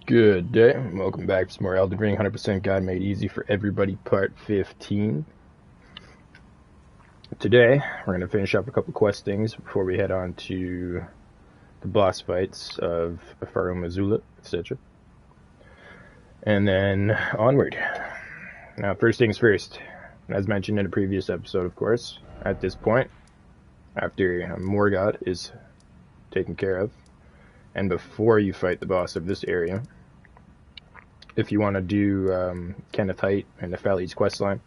Good day. Welcome back to some more Elden Ring 100% Guide Made Easy for Everybody Part 15. Today, we're going to finish up a couple quest things before we head on to the boss fights of Farum Azula, etc. And then onward. Now, first things first. As mentioned in a previous episode, of course, at this point, after Morgott is taken care of, and before you fight the boss of this area, if you want to do Kennethite and Nepheli's questline,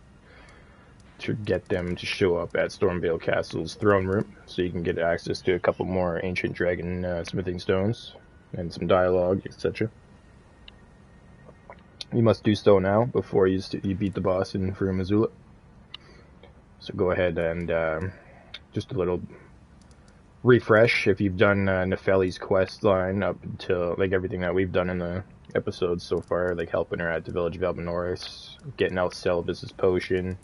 to get them to show up at Stormvale Castle's throne room, so you can get access to a couple more ancient dragon smithing stones and some dialogue, etc. You must do so now before you beat the boss in Farum Azula. So go ahead and just a little refresh if you've done Nepheli's quest line up until like everything that we've done in the episodes so far, like helping her at the village of Albanoris, getting Celebus's potion,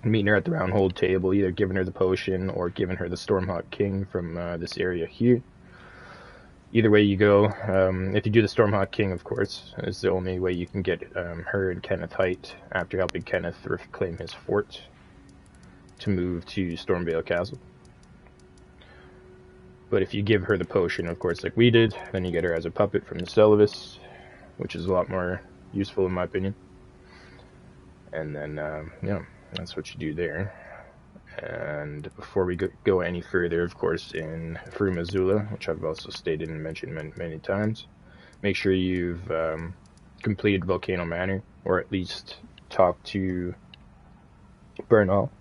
meeting her at the round hold table, either giving her the potion or giving her the Stormhawk King from this area here. Either way you go, if you do the Stormhawk King, of course, is the only way you can get her and Kennethite after helping Kenneth reclaim his fort to move to Stormvale Castle. But if you give her the potion, of course, like we did, then you get her as a puppet from the Celebus, which is a lot more useful in my opinion. And then, yeah, that's what you do there. And before we go any further, of course, in Farum Azula, which I've also stated and mentioned many times, make sure you've completed Volcano Manor, or at least talked to Bernal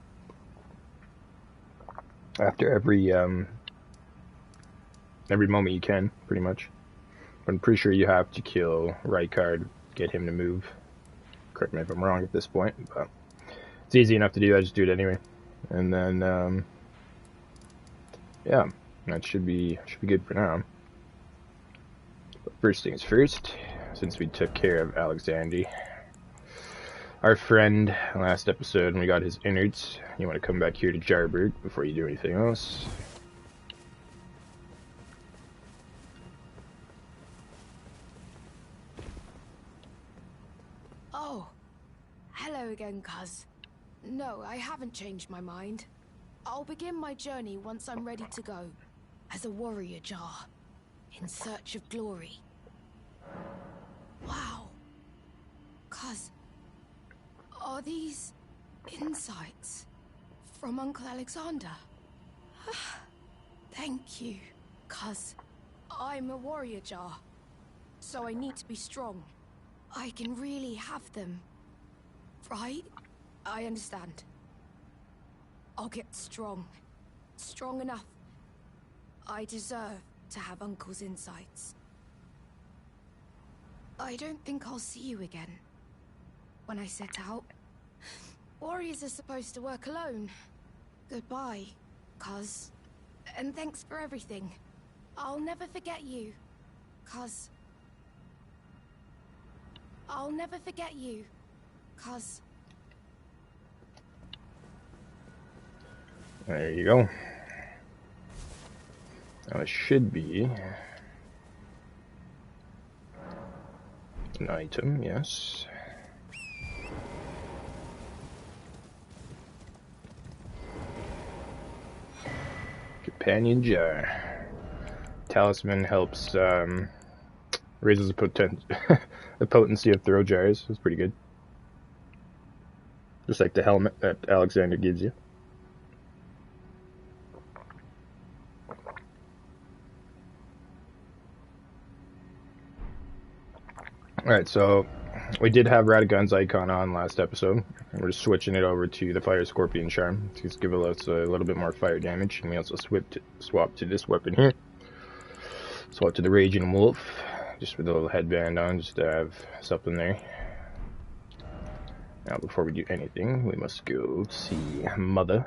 after every moment you can, pretty much. But I'm pretty sure you have to kill Rykard, get him to move. Correct me if I'm wrong at this point, but it's easy enough to do. I just do it anyway. And then, yeah, that should be good for now. But first things first, since we took care of Alexander, our friend, last episode when we got his innards, you want to come back here to Jarburg before you do anything else. Oh, hello again, cuz. No, I haven't changed my mind. I'll begin my journey once I'm ready to go, as a warrior jar, in search of glory. Wow. Cuz, are these insights from Uncle Alexander? Thank you, cuz I'm a warrior jar, so I need to be strong. I can really have them, right? I understand. I'll get strong. Strong enough. I deserve to have Uncle's insights. I don't think I'll see you again. When I set out. Warriors are supposed to work alone. Goodbye, cuz. And thanks for everything. I'll never forget you, cuz. I'll never forget you, cuz. There you go. Now it should be an item, yes. Companion jar. Talisman helps, raises the potency of throw jars. It's pretty good. Just like the helmet that Alexander gives you. Alright, so we did have Radagon's icon on last episode. We're just switching it over to the Fire Scorpion Charm to just give us a little bit more fire damage. And we also swap to this weapon here. Swap to the Raging Wolf, just with a little headband on, just to have something there. Now, before we do anything, we must go see Mother.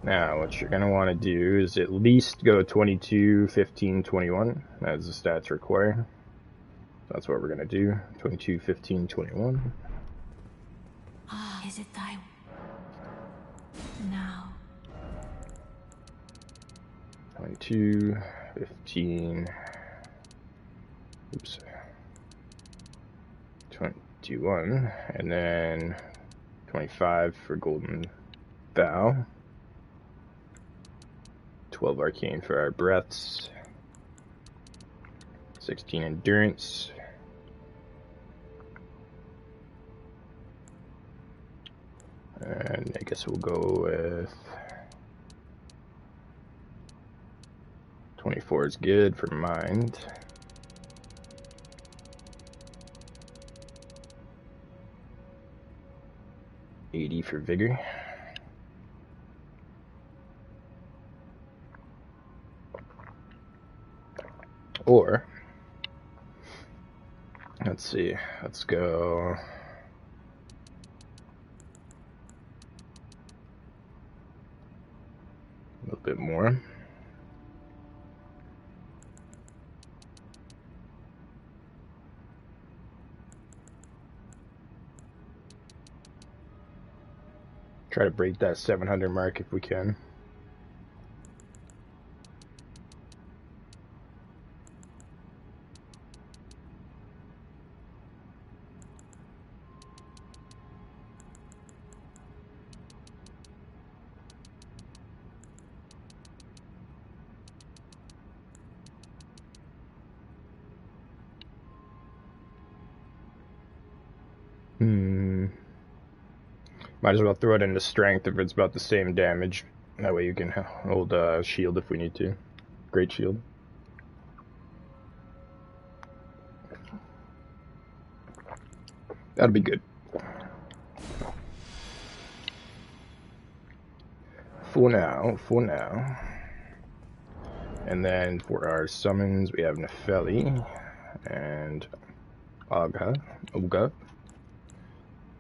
Now, what you're going to want to do is at least go 22, 15, 21, as the stats require. That's what we're going to do. 22, 15, 21. Is it thy... Now, 22, 15, oops, 21, and then 25 for Golden Bow, 12 Arcane for our breaths, 16 Endurance, and I guess we'll go with 24 is good for Mind. $80 for Vigor. Or, let's see, let's go a little bit more. Try to break that 700 mark if we can. Might as well throw it into strength if it's about the same damage. That way you can hold shield if we need to. Great shield. That'll be good. For now. And then for our summons, we have Nefeli and Olga,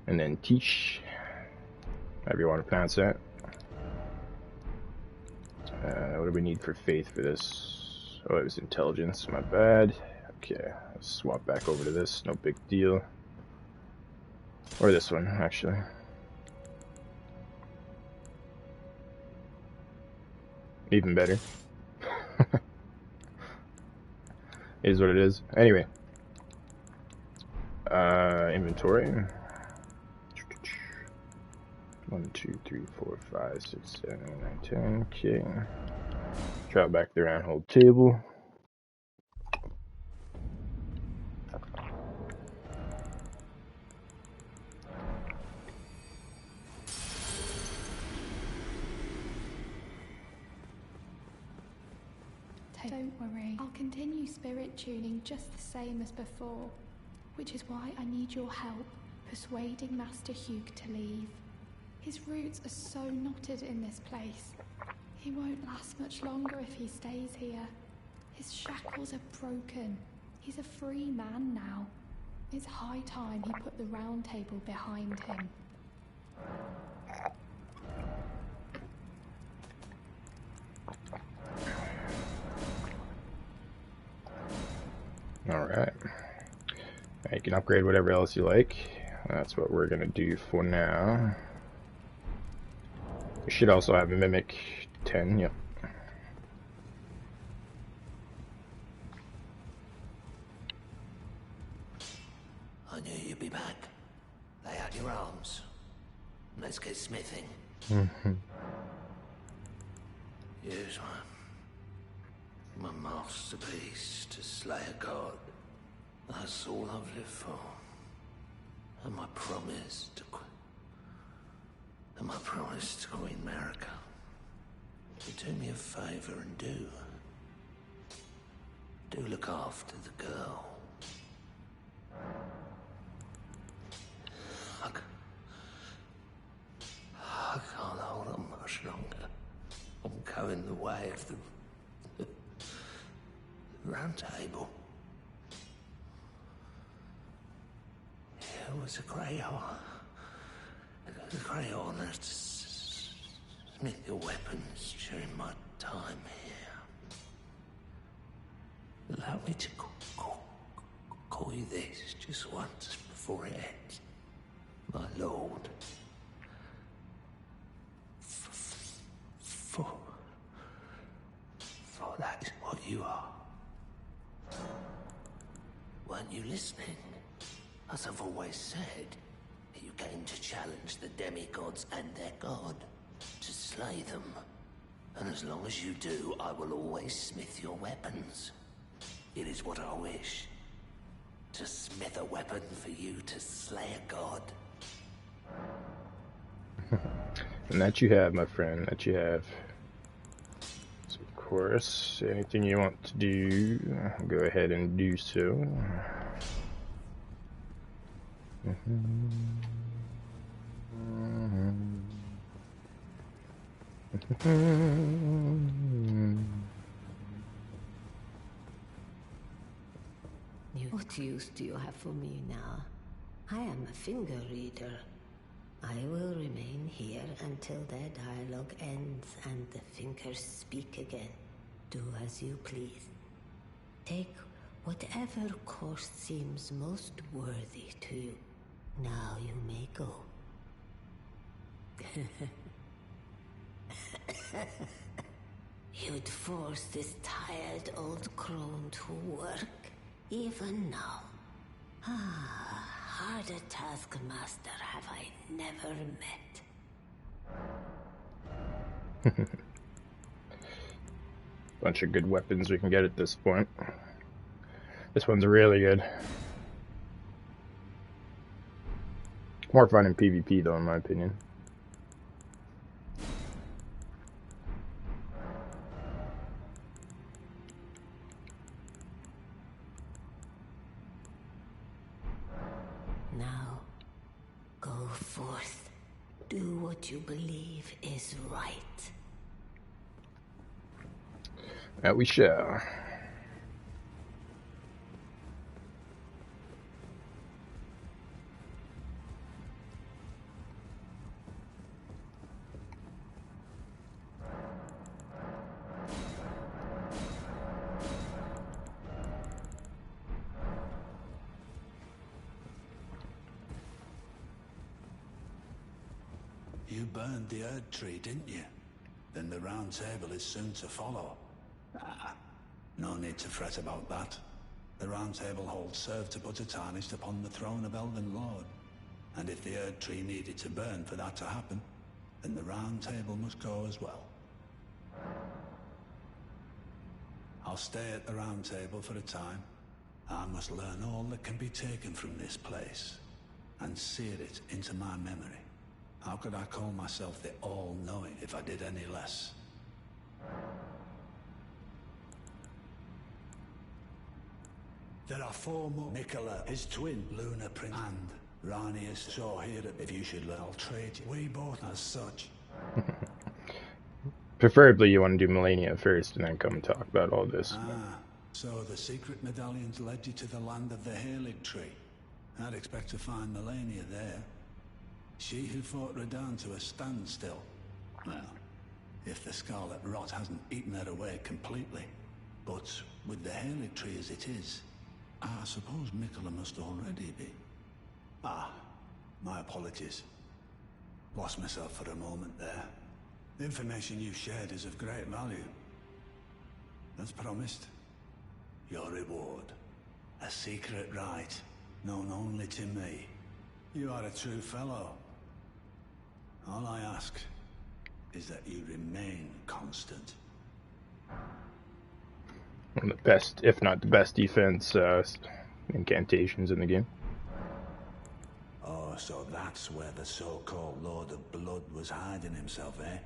and then Tish, however you want to pronounce that. What do we need for faith for this? Oh, it was intelligence, my bad. Okay, let's swap back over to this, no big deal. Or this one, actually. Even better. Is what it is. Anyway. Inventory. 1, 2, 3, 4, 5, 6, 7, 8, 9, 10. Okay. Travel back to the round hold table. Don't worry, I'll continue spirit tuning just the same as before, which is why I need your help persuading Master Hugh to leave. His roots are so knotted in this place. He won't last much longer if he stays here. His shackles are broken. He's a free man now. It's high time he put the round table behind him. Alright. You can upgrade whatever else you like. That's what we're going to do for now. We should also have a Mimic 10, yep. I knew you'd be back. Lay out your arms. Let's get smithing. Here's one. My masterpiece to slay a god. That's all I've lived for. And my promise to Queen Marika. So do me a favor and do look after the girl. I can't hold on much longer. I'm going the way of the round table. It was a great honor to smith your weapons during my time here. Allow me to call you this just once before it ends. My lord. For you are. Weren't you listening? As I've always said, you came to challenge the demigods and their god, to slay them. And as long as you do, I will always smith your weapons. It is what I wish. To smith a weapon for you to slay a god. And that you have, my friend, that you have. So, of course, anything you want to do, go ahead and do so. What use do you have for me now? I am a finger reader. I will remain here until their dialogue ends and the fingers speak again. Do as you please. Take whatever course seems most worthy to you. Now you may go. You'd force this tired old crone to work, even now. Harder taskmaster have I never met. Bunch of good weapons we can get at this point. This one's really good. More fun in PvP though, in my opinion. Now, go forth. Do what you believe is right. That we shall. You burned the Erd tree, didn't you? Then the round table is soon to follow. No need to fret about that. The round table hold served to put a tarnished upon the throne of Elden Lord. And if the Erd tree needed to burn for that to happen, then the round table must go as well. I'll stay at the round table for a time. I must learn all that can be taken from this place, and sear it into my memory. How could I call myself the All-Knowing if I did any less? There are 4 more. Nicola, his twin, Luna Prince, and Ranius. So here, if you should learn, I'll trade you. We both as such. Preferably you want to do Melania first and then come and talk about all this. So the secret medallions led you to the land of the Halig tree. I'd expect to find Melania there. She who fought Radahn to a standstill. Well, if the scarlet rot hasn't eaten her away completely. But with the Halig tree as it is, I suppose Mikola must already be. My apologies. Lost myself for a moment there. The information you've shared is of great value. As promised, your reward. A secret right, known only to me. You are a true fellow. All I ask is that you remain constant. One of the best, if not the best defense incantations in the game. Oh, so that's where the so-called Lord of Blood was hiding himself, eh?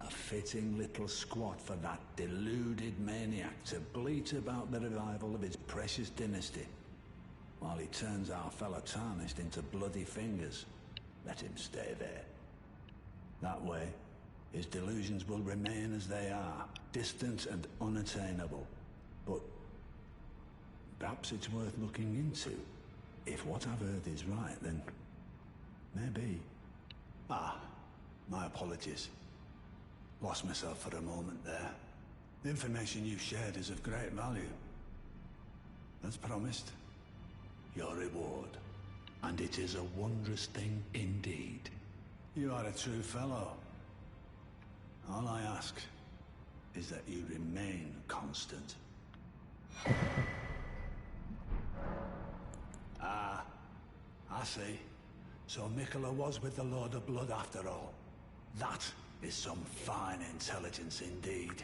A fitting little squat for that deluded maniac to bleat about the revival of his precious dynasty, while he turns our fellow tarnished into bloody fingers. Let him stay there. That way, his delusions will remain as they are, distant and unattainable. But perhaps it's worth looking into. If what I've heard is right, then maybe. My apologies. Lost myself for a moment there. The information you've shared is of great value. As promised, your reward. And it is a wondrous thing indeed. You are a true fellow. All I ask is that you remain constant. Ah, I see. So Mikola was with the Lord of Blood after all. That is some fine intelligence indeed.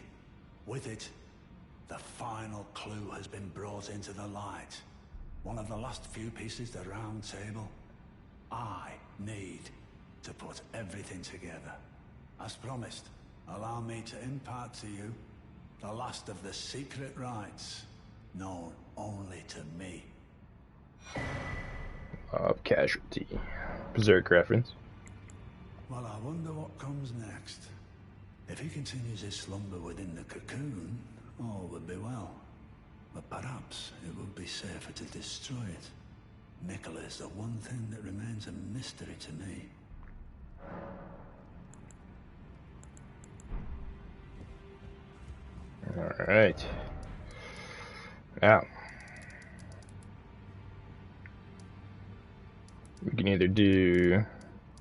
With it, the final clue has been brought into the light. One of the last few pieces of the round table. I need to put everything together. As promised, allow me to impart to you the last of the secret rites, known only to me. Of casualty. Berserk reference. Well, I wonder what comes next. If he continues his slumber within the cocoon, all would be well. But perhaps it would be safer to destroy it. Mikola is the one thing that remains a mystery to me. Alright. Now, we can either do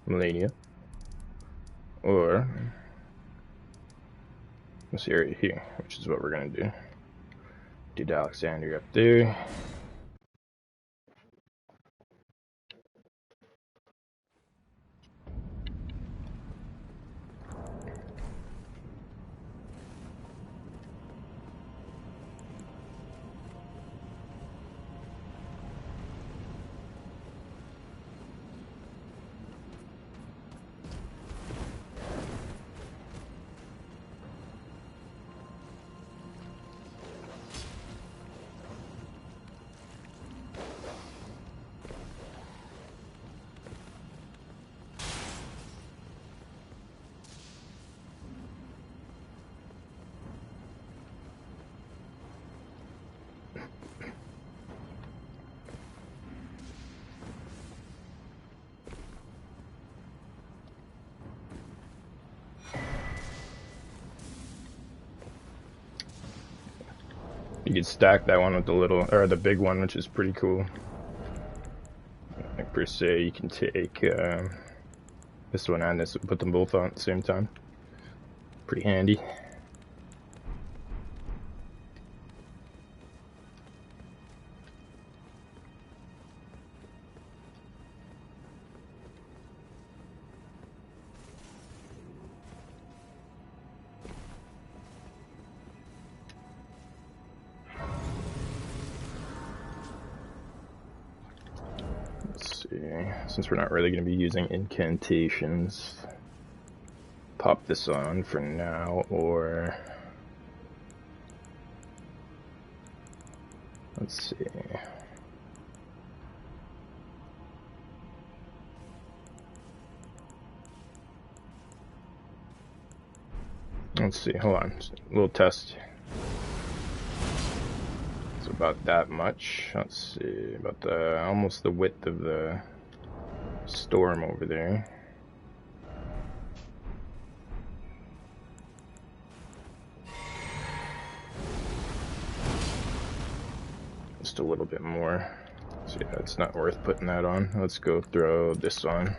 Melania or this area here, which is what we're going to do. Did Alexander up there. You could stack that one with the little, or the big one, which is pretty cool. Like per se, you can take this one and this, put them both on at the same time. Pretty handy. Since we're not really going to be using incantations, pop this on for now, or let's see. Let's see, hold on, just a little test. It's about that much. Let's see, about the almost the width of the storm over there. Just a little bit more. So yeah, it's not worth putting that on. Let's go throw this on.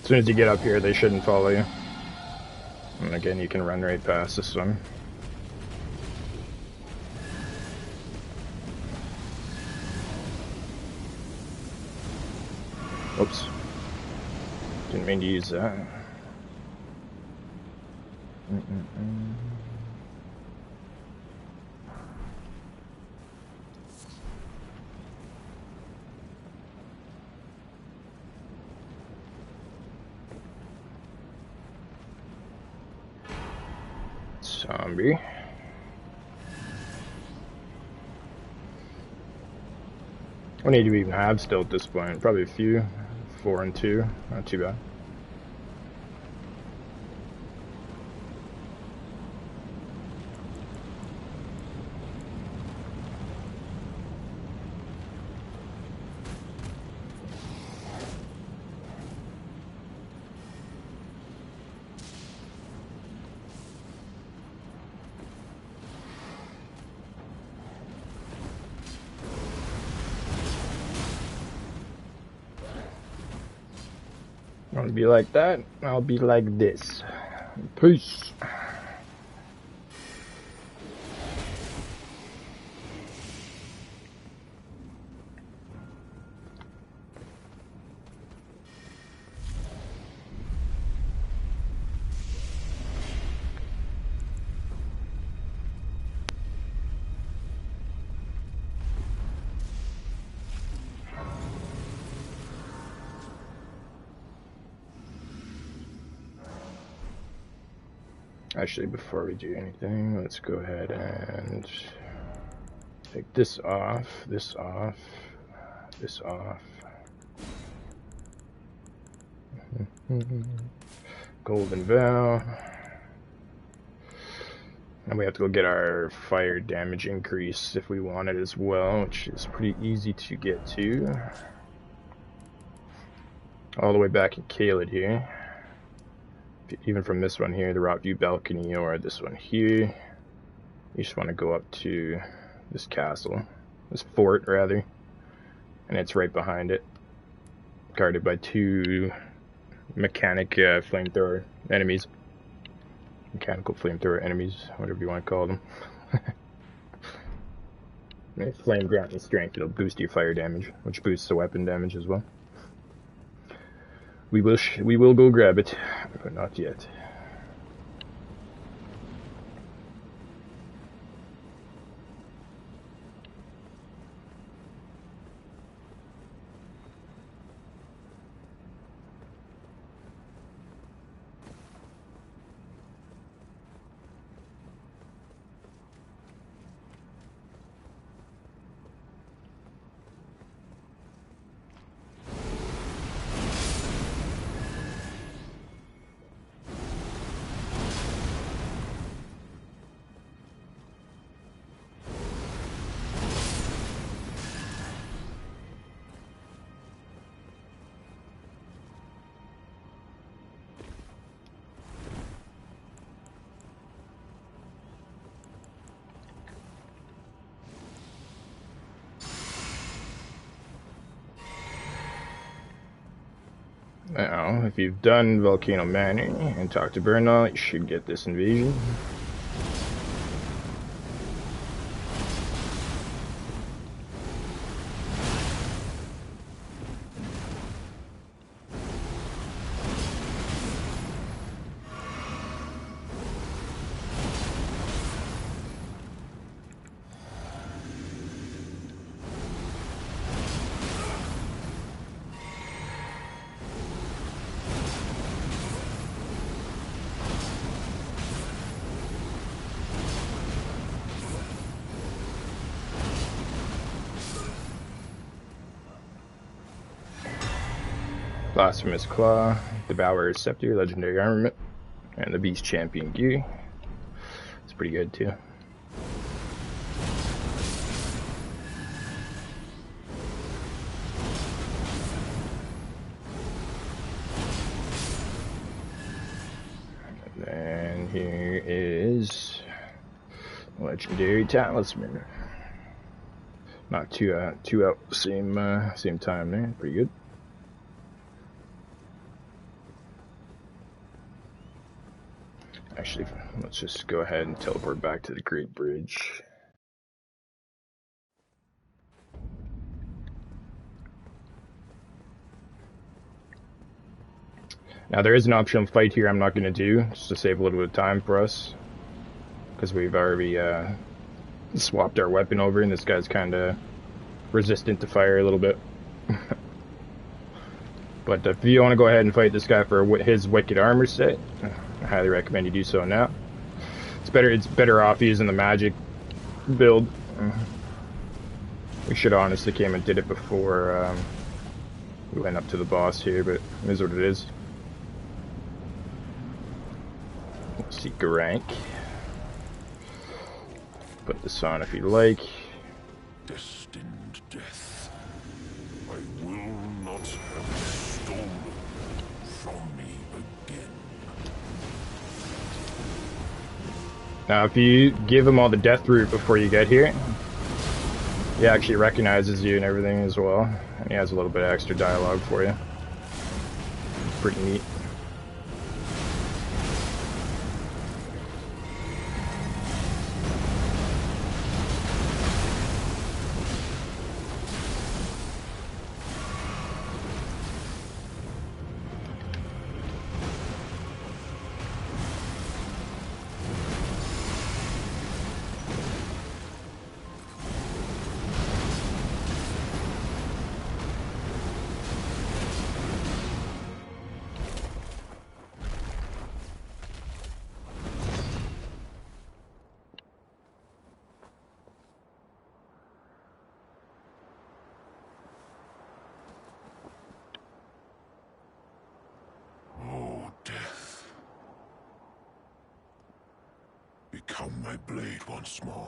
As soon as you get up here, they shouldn't follow you. And again, you can run right past this one. Oops. Didn't mean to use that. Zombie. How many do we even have still at this point? Probably a few. 4 and 2. Not too bad. Don't be like that, I'll be like this. Peace. Actually, before we do anything, let's go ahead and take this off, this off, this off. Golden Veil. And we have to go get our fire damage increase if we want it as well, which is pretty easy to get to. All the way back at Caelid here. Even from this one here, the Rock View Balcony, or this one here, you just want to go up to this castle, this fort rather, and it's right behind it, guarded by 2 mechanic flamethrower enemies. Mechanical flamethrower enemies, whatever you want to call them. Flame grant and strength, it'll boost your fire damage, which boosts the weapon damage as well. We will go grab it, but not yet. Now, if you've done Volcano Manor and talked to Bernal, you should get this invasion. Blasphemous Claw, Devourer's Scepter, Legendary Armament, and the Beast Champion gear. It's pretty good too. And then here is Legendary Talisman. Not two out same time there. Pretty good. Actually, let's just go ahead and teleport back to the Great Bridge. Now there is an optional fight here I'm not going to do, just to save a little bit of time for us. Because we've already swapped our weapon over, and this guy's kind of resistant to fire a little bit. But if you want to go ahead and fight this guy for his Wicked Armor set, I highly recommend you do so now. It's better off using the magic build. We should honestly came and did it before we went up to the boss here, but it is what it is. Seek a rank. Put this on if you like. Destined death. I will not have it stolen from me again. Now, if you give him all the death root before you get here, he actually recognizes you and everything as well. And he has a little bit of extra dialogue for you. It's pretty neat. Become my blade once more.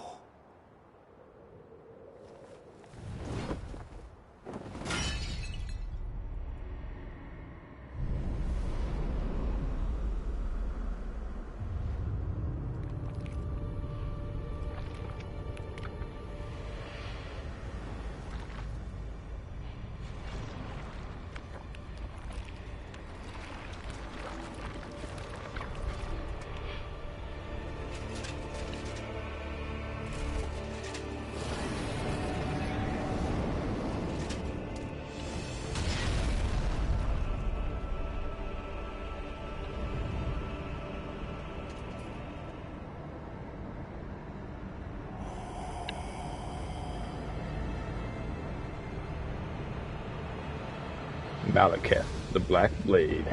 Malekith, the Black Blade.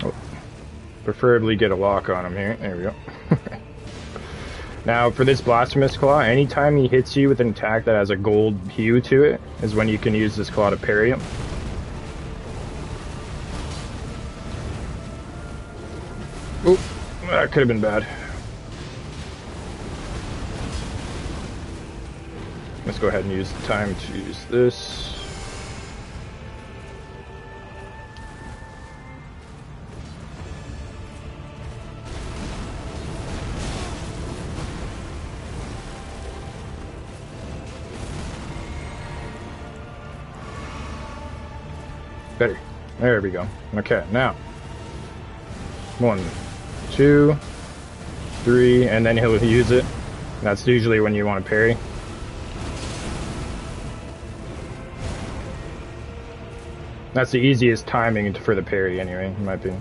Oh, preferably get a lock on him here. There we go. Now, for this Blasphemous Claw, anytime he hits you with an attack that has a gold hue to it, is when you can use this claw to parry him. Oop, that could have been bad. Let's go ahead and use the time to use this. Better. There we go. Okay, now. 1, 2, 3, and then he'll use it. That's usually when you want to parry. That's the easiest timing for the parry anyway, in my opinion.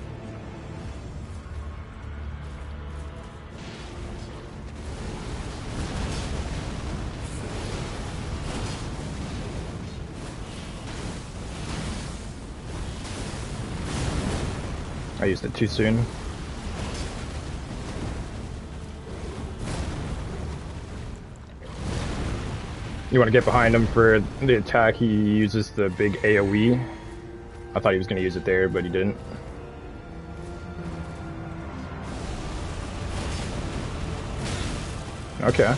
I used it too soon. You want to get behind him for the attack. He uses the big AoE. I thought he was going to use it there, but he didn't. Okay.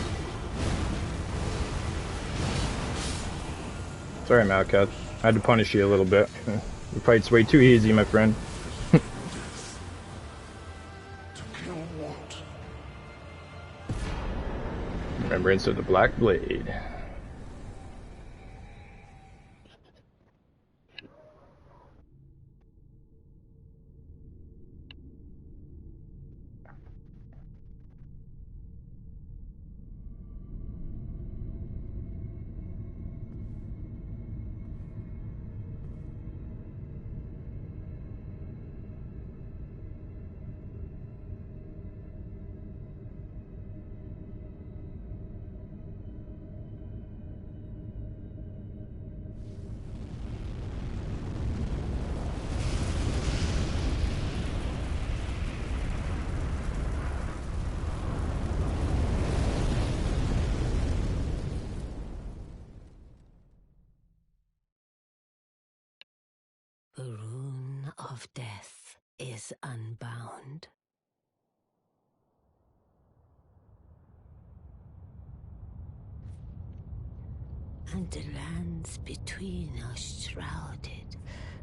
Sorry, Malekith. I had to punish you a little bit. Your fight's way too easy, my friend. To kill what? Remembrance of the Black Blade. of death is unbound. And the lands between are shrouded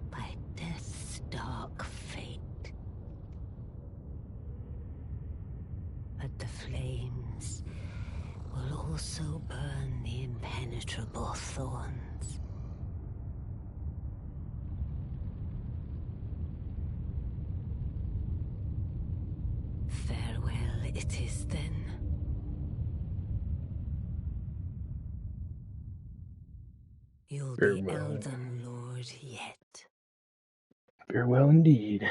by death's dark fate. But the flames will also burn the impenetrable thorns. Farewell it is then. You'll be Elden Lord yet. Farewell indeed.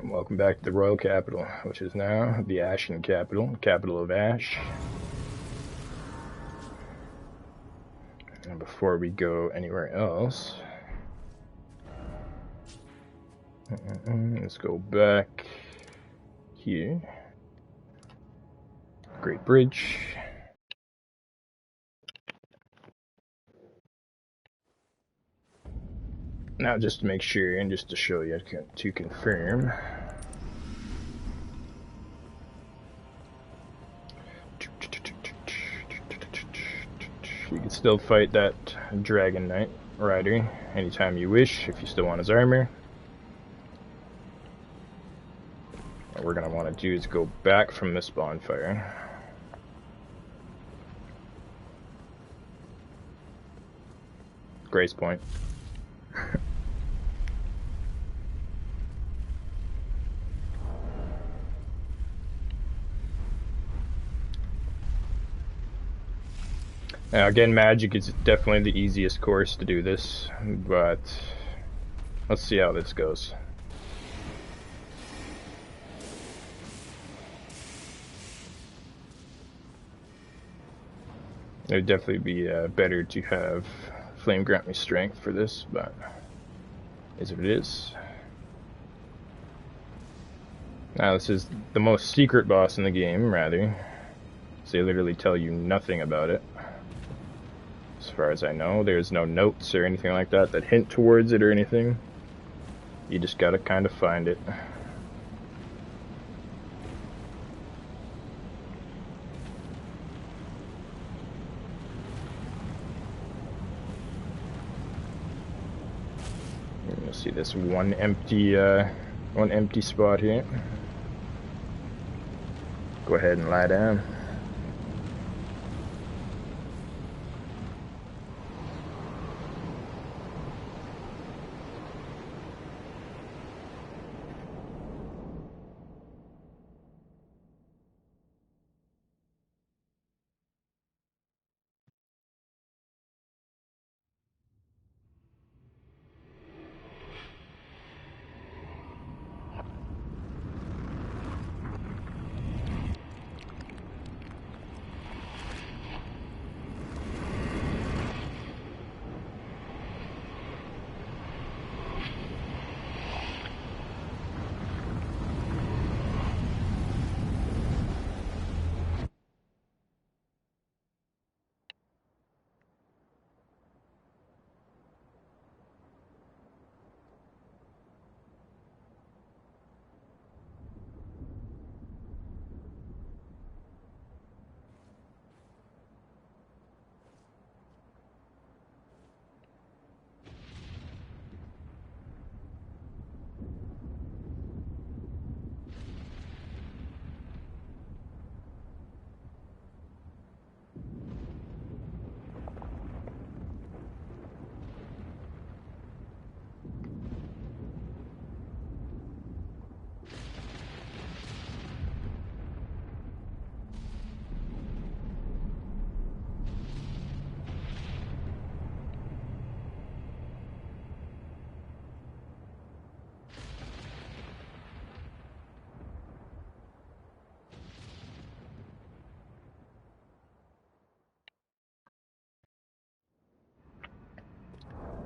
Welcome back to the Royal Capital, which is now the Ashen Capital, capital of Ash. And before we go anywhere else, let's go back here. Great Bridge. Now just to make sure and just to show you to confirm. You can still fight that Dragon Knight Rider anytime you wish if you still want his armor. What we're going to want to do is go back from this bonfire. Grace Point. Now again, magic is definitely the easiest course to do this, but let's see how this goes. It would definitely be better to have Flame grant me strength for this, but is what it is. Now this is the most secret boss in the game, rather. So they literally tell you nothing about it. As far as I know, there's no notes or anything like that that hint towards it or anything. You just gotta kind of find it. You'll see this one empty spot here. Go ahead and lie down.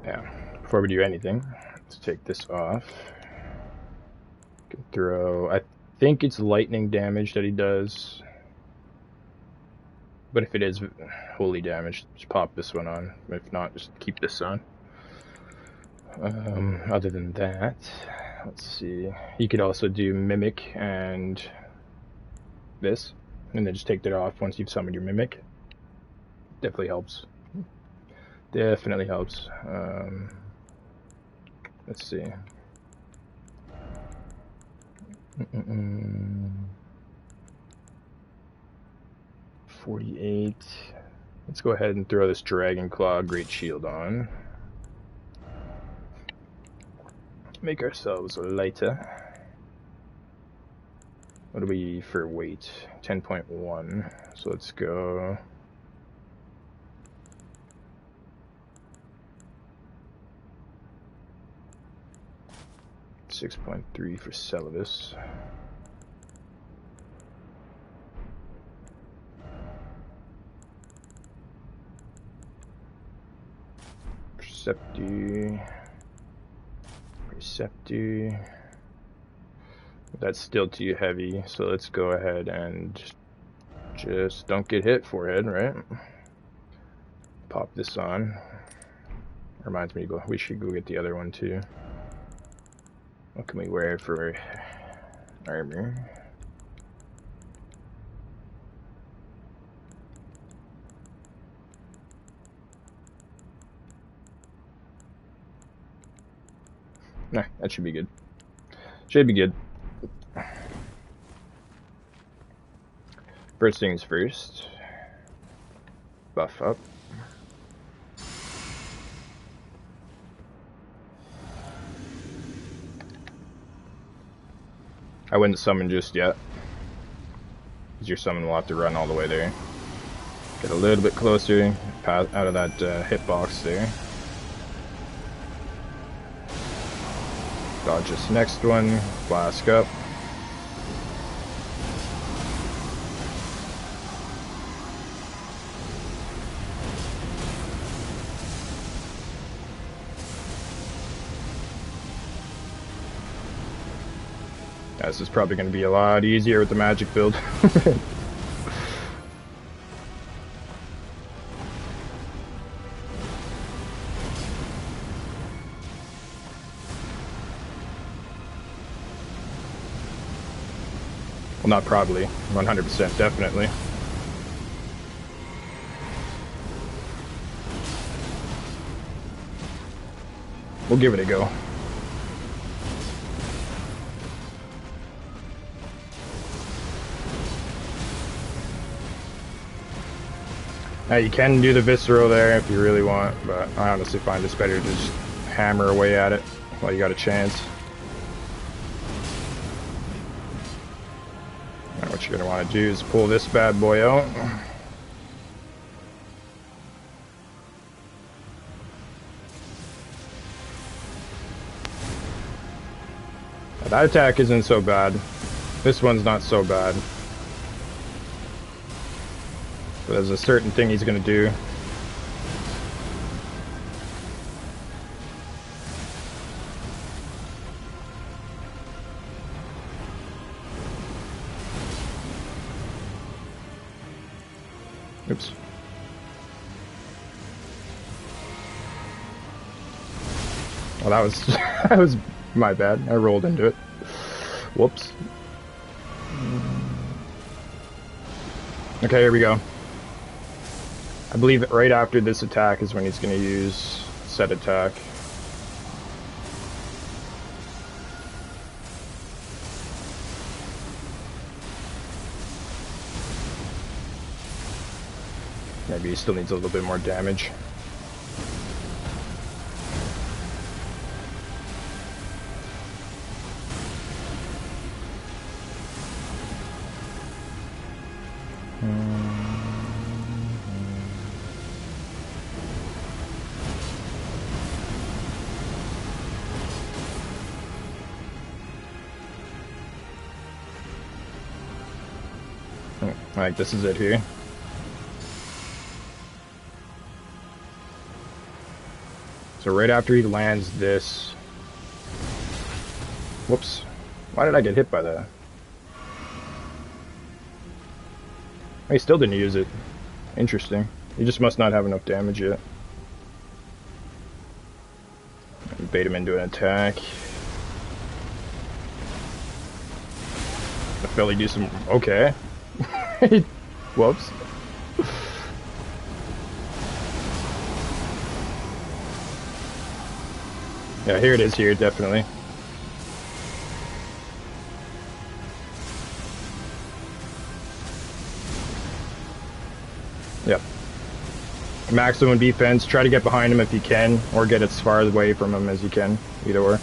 Yeah. Before we do anything, let's take this off. Can throw. I think it's lightning damage that he does. But if it is holy damage, just pop this one on. If not, just keep this on. Other than that, let's see. You could also do Mimic and this, and then just take that off once you've summoned your Mimic. Definitely helps. Definitely helps. Let's see. 48. Let's go ahead and throw this Dragon Claw Great Shield on. Make ourselves lighter. What do we for weight? 10.1. So let's go. $6.3 for Celavis. Percepti. That's still too heavy, so let's go ahead and just don't get hit, forehead, right? Pop this on. Reminds me to go. We should go get the other one too. What can we wear for armor? Nah, that should be good. Should be good. First things first. Buff up. I wouldn't summon just yet, because your summon will have to run all the way there. Get a little bit closer, out of that hitbox there. Dodge this next one, flask up. This is probably going to be a lot easier with the magic build. Well, not probably. 100% definitely. We'll give it a go. Now you can do the visceral there if you really want, but I honestly find it's better to just hammer away at it while you got a chance. Now what you're going to want to do is pull this bad boy out. Now that attack isn't so bad. This one's not so bad. But there's a certain thing he's going to do. Oops. Well, that was that was my bad. I rolled into it. Whoops. Okay, here we go. I believe that right after this attack is when he's going to use set attack. Maybe he still needs a little bit more damage. Alright, this is it here. So right after he lands this... Whoops. Why did I get hit by that? He still didn't use it. Interesting. He just must not have enough damage yet. Bait him into an attack. I feel he do some... Okay. Whoops. Yeah, here it is here, definitely. Yep. Maximum defense, try to get behind him if you can, or get as far away from him as you can, either or.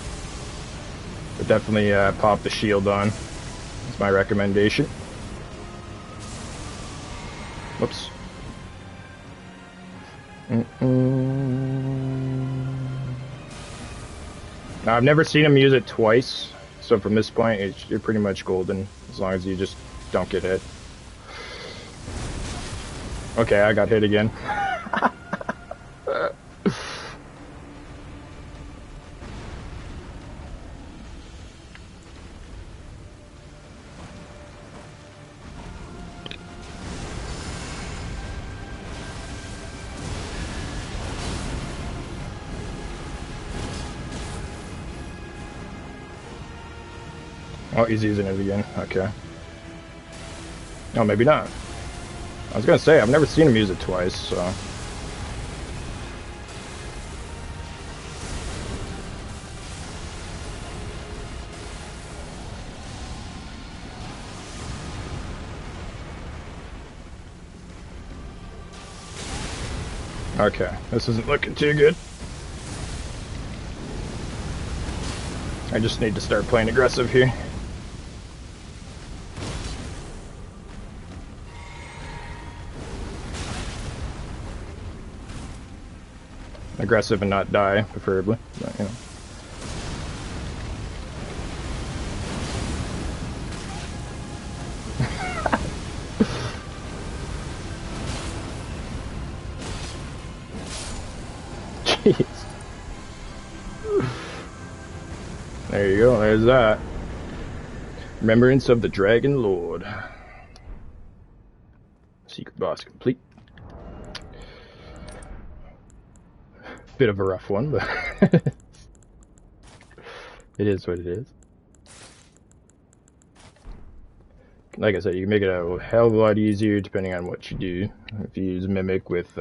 But definitely pop the shield on. That's my recommendation. Whoops. Now, I've never seen him use it twice, so from this point, you're pretty much golden, as long as you just don't get hit. Okay, I got hit again. Oh, he's using it again. Okay. Oh, maybe not. I was gonna say, I've never seen him use it twice, so... Okay, this isn't looking too good. I just need to start playing aggressive here. Aggressive and not die, preferably. But, you know. Jeez. There you go, there's that. Remembrance of the Dragon Lord. Secret boss complete. Bit of a rough one, but it is what it is. Like I said, you can make it a hell of a lot easier depending on what you do. If you use Mimic with,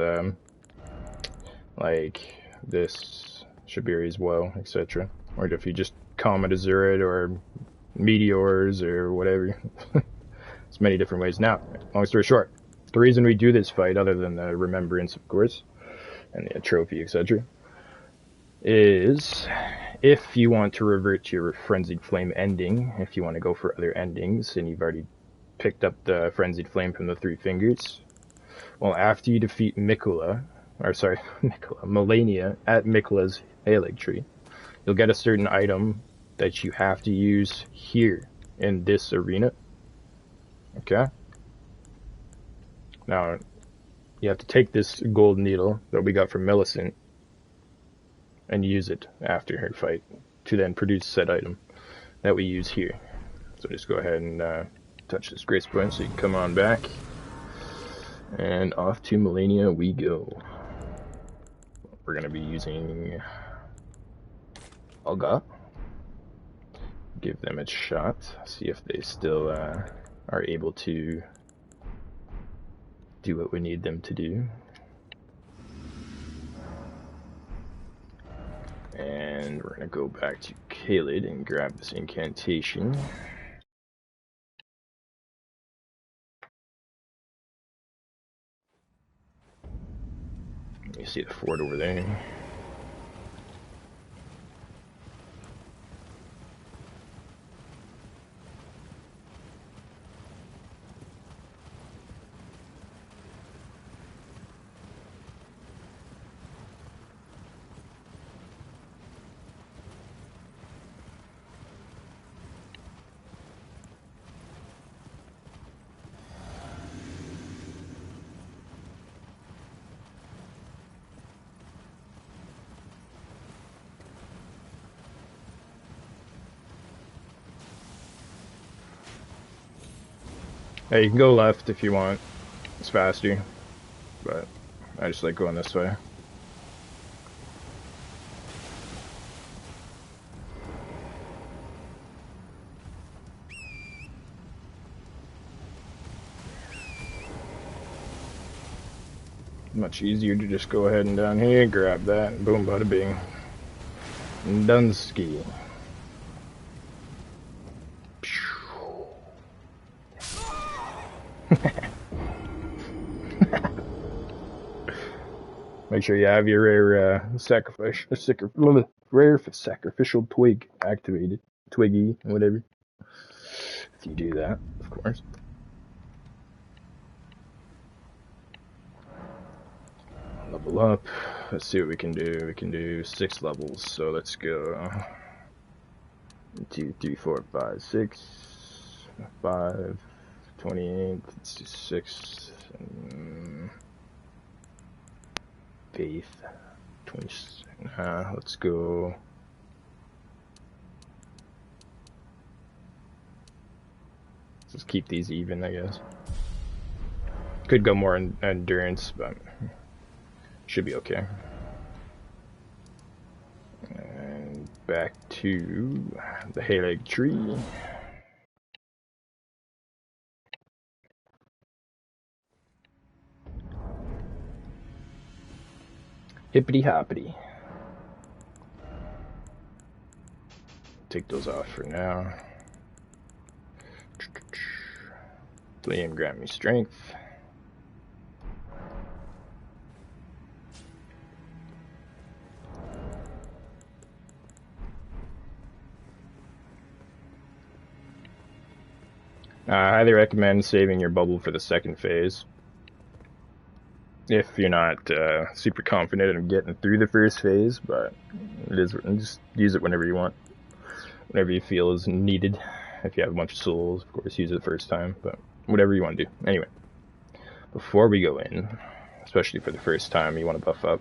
like this Shabiri as well, etc. Or if you just Comet Azurit or Meteors or whatever. There's many different ways. Now, long story short, the reason we do this fight, other than the remembrance, of course, and the trophy, etc., is if you want to revert to your Frenzied Flame ending, if you want to go for other endings, and you've already picked up the Frenzied Flame from the Three Fingers, well, after you defeat Melania at Miquella's Halig Tree, you'll get a certain item that you have to use here in this arena. Okay? Now, you have to take this gold needle that we got from Millicent and use it after her fight to then produce said item that we use here. So just go ahead and touch this grace point so you can come on back. And off to Melania we go. We're going to be using Olga. Give them a shot. See if they still are able to do what we need them to do. And we're going to go back to Caelid and grab this incantation. You see the fort over there. Hey, you can go left if you want. It's faster. But I just like going this way. Much easier to just go ahead and down here, grab that, and boom, bada bing. Dunsky. Make sure you have your rare sacrificial twig activated. Twiggy, whatever. If you do that, of course. Level up. Let's see what we can do. We can do 6 levels, so let's go 2, 3, 4, 5, 6, 5, 28, let's do 6, faith, 26, let's go, let's just keep these even, I guess. Could go more in endurance, but should be okay. And back to the Halig tree. Hippity hoppity. Take those off for now. Liam, grant me strength. I highly recommend saving your bubble for the second phase. If you're not super confident in getting through the first phase, but just use it whenever you want. Whenever you feel is needed. If you have a bunch of souls, of course, use it the first time, but whatever you want to do. Anyway, before we go in, especially for the first time, you want to buff up.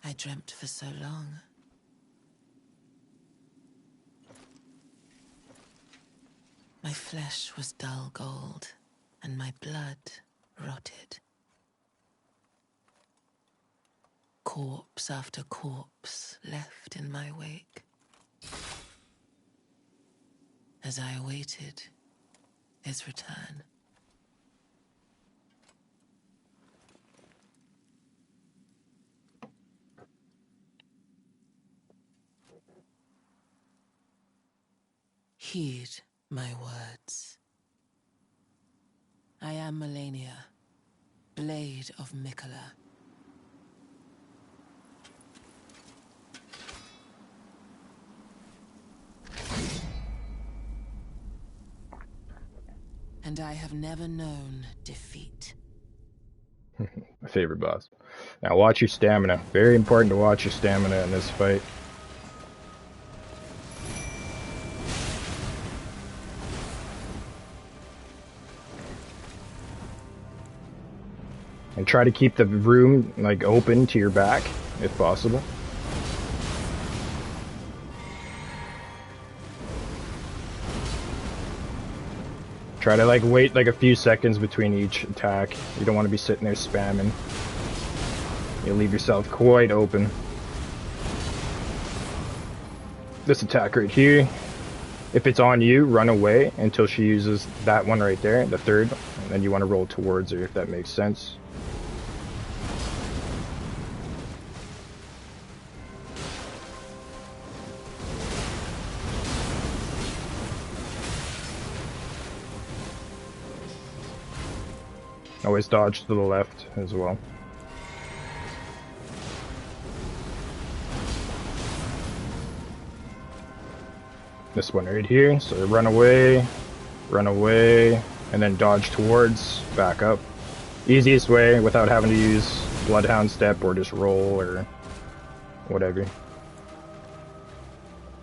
I dreamt for so long. My flesh was dull gold, and my blood rotted. Corpse after corpse left in my wake. As I awaited his return. Heed my words. I am Melania, Blade of Mikola. And I have never known defeat. My favorite boss. Now watch your stamina. Very important to watch your stamina in this fight. And try to keep the room like open to your back, if possible. Try to like wait like a few seconds between each attack. You don't want to be sitting there spamming. You'll leave yourself quite open. this attack right here. If it's on you, run away until she uses that one right there, the third, and then you want to roll towards her, if that makes sense. Always dodge to the left as well. This one right here, so run away, and then dodge towards, back up. Easiest way without having to use Bloodhound Step or just roll or whatever.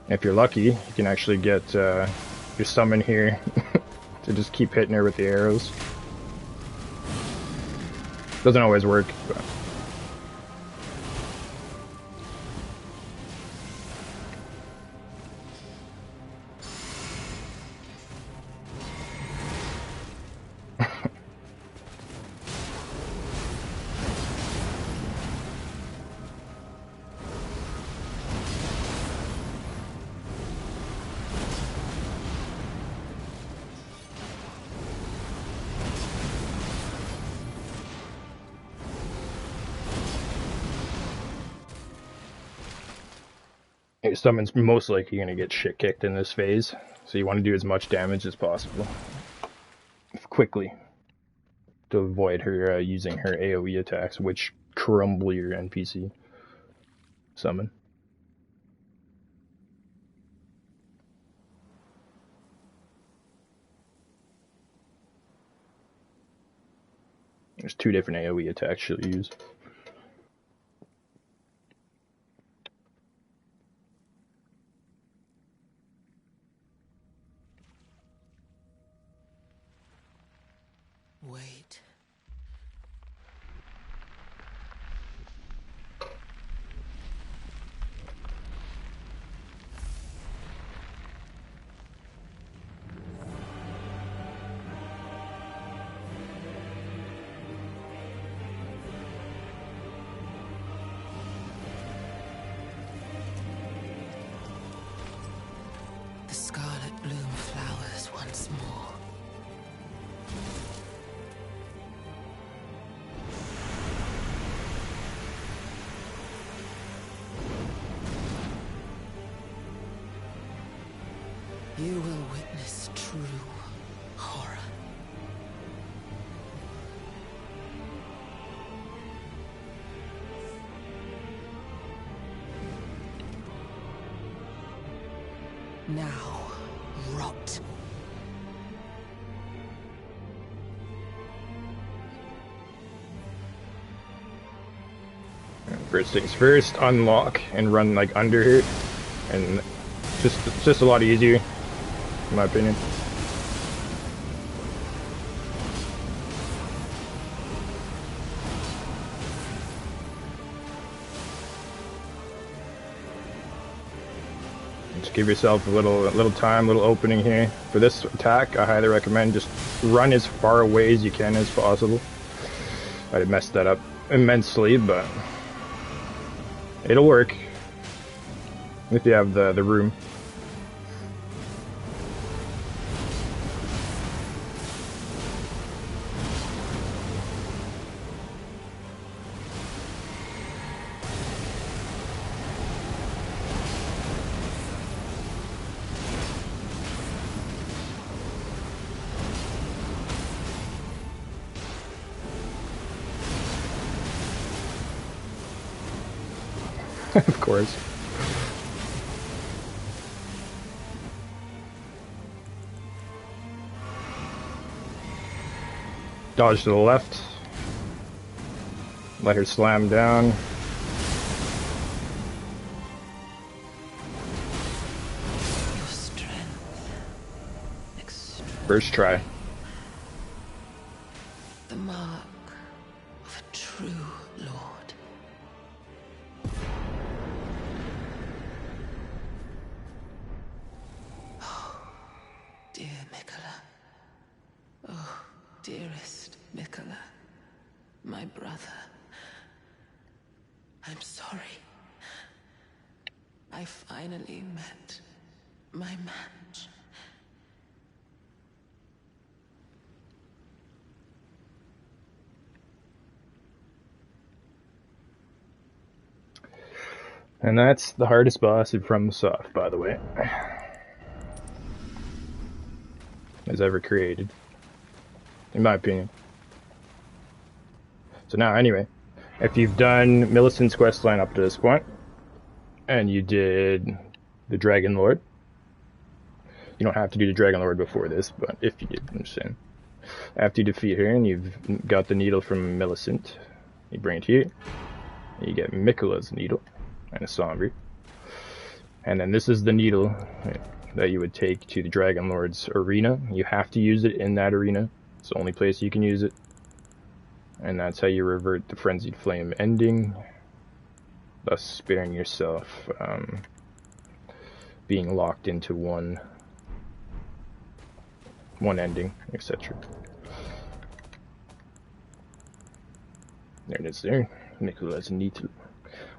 If you're lucky, you can actually get your summon here to just keep hitting her with the arrows. Doesn't always work, but... Your summon's most likely going to get shit kicked in this phase, so you want to do as much damage as possible quickly to avoid her using her AoE attacks, which crumble your NPC summon. There's 2 different AoE attacks she'll use. Wait. The scarlet bloom flowers once more. You will witness true horror. Now, rot. First things first, unlock and run like under her, and it's just a lot easier, in my opinion. Just give yourself a little time, little opening here. For this attack, I highly recommend just run as far away as you can as possible. I messed that up immensely, but it'll work if you have the room. Of course. Dodge to the left. Let her slam down. Your strength. First try. The mark of a true lord. Dear Mikola. Oh, dearest Mikola. My brother. I'm sorry. I finally met my match. And that's the hardest boss in FromSoft, by the way, has ever created, in my opinion. So now, anyway, if you've done Millicent's questline up to this point, and you did the Dragon Lord, you don't have to do the Dragon Lord before this, but if you did, I'm just saying. After you defeat her and you've got the needle from Millicent, you bring it here, and you get Miquella's needle and a Sombri. And then this is the needle that you would take to the Dragon Lord's arena. You have to use it in that arena. It's the only place you can use it. And that's how you revert the Frenzied Flame ending, thus sparing yourself being locked into one ending, etc. There it is there. Miquella's needle.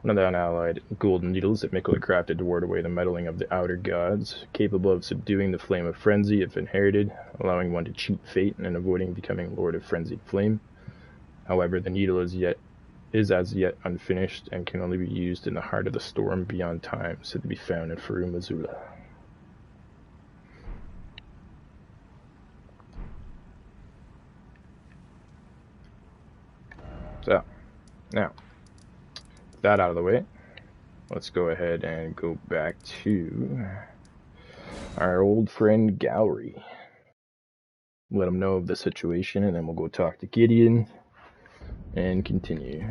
One of the unallied golden needles that Miquella crafted to ward away the meddling of the outer gods, capable of subduing the flame of frenzy if inherited, allowing one to cheat fate and avoiding becoming Lord of Frenzied Flame. However, the needle is as yet unfinished and can only be used in the heart of the storm beyond time, said to be found in Farum Azula. So, now, with that out of the way, let's go ahead and go back to our old friend Gowry. Let him know of the situation, and then we'll go talk to Gideon and continue.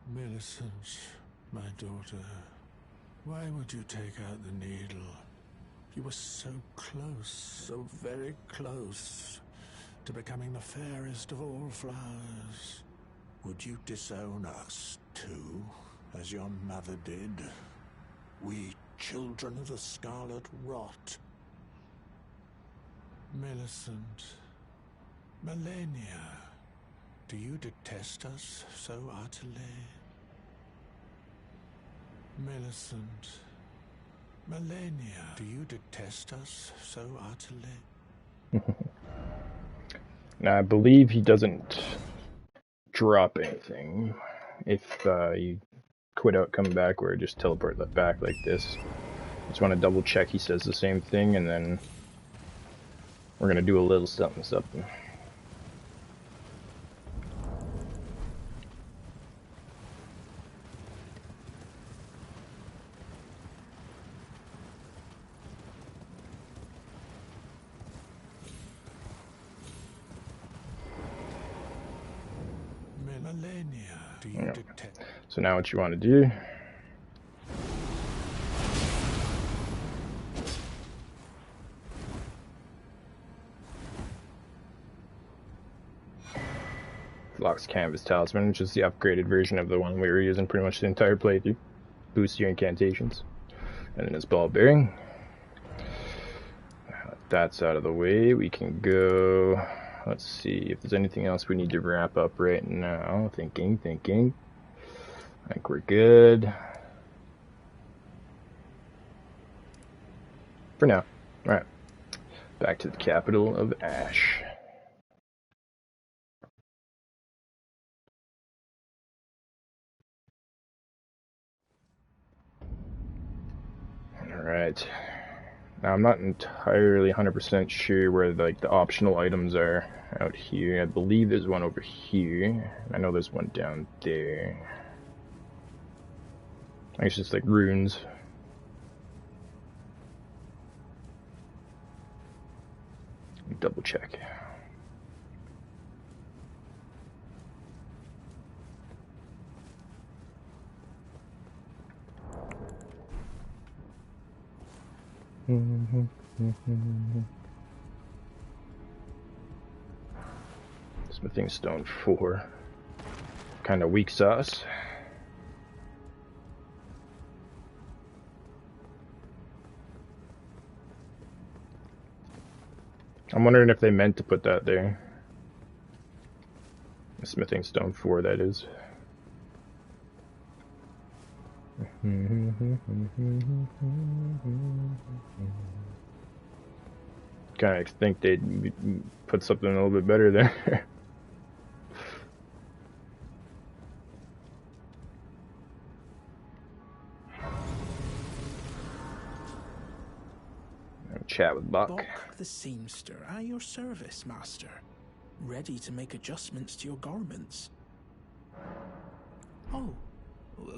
Millicent, my daughter, why would you take out the needle? You were so close, so very close, to becoming the fairest of all flowers. Would you disown us, too, as your mother did? We, children of the Scarlet Rot. Millicent, Malenia, do you detest us so utterly? Millicent, Malenia, do you detest us so utterly? Now, I believe he doesn't drop anything if you quit out, come back, or just teleport back like this. Just want to double check he says the same thing, and then we're going to do a little something. Malenia, do you detect? So now what you want to do, Locks Canvas Talisman, which is the upgraded version of the one we were using pretty much the entire playthrough. Boost your incantations. And then this ball bearing. Now that that's out of the way, we can go. Let's see if there's anything else we need to wrap up right now. Thinking. I think we're good. For now. Alright. Back to the capital of Ash. Alright. Now I'm not entirely 100% sure where like the optional items are out here. I believe there's one over here. I know there's one down there. I think it's just like runes. Double check. Smithing stone 4. Kind of weak sauce. I'm wondering if they meant to put that there. Smithing stone 4, that is. Kind of think they'd put something a little bit better there. Chat with Buck. Buck the seamster, at your service, master. Ready to make adjustments to your garments. Oh,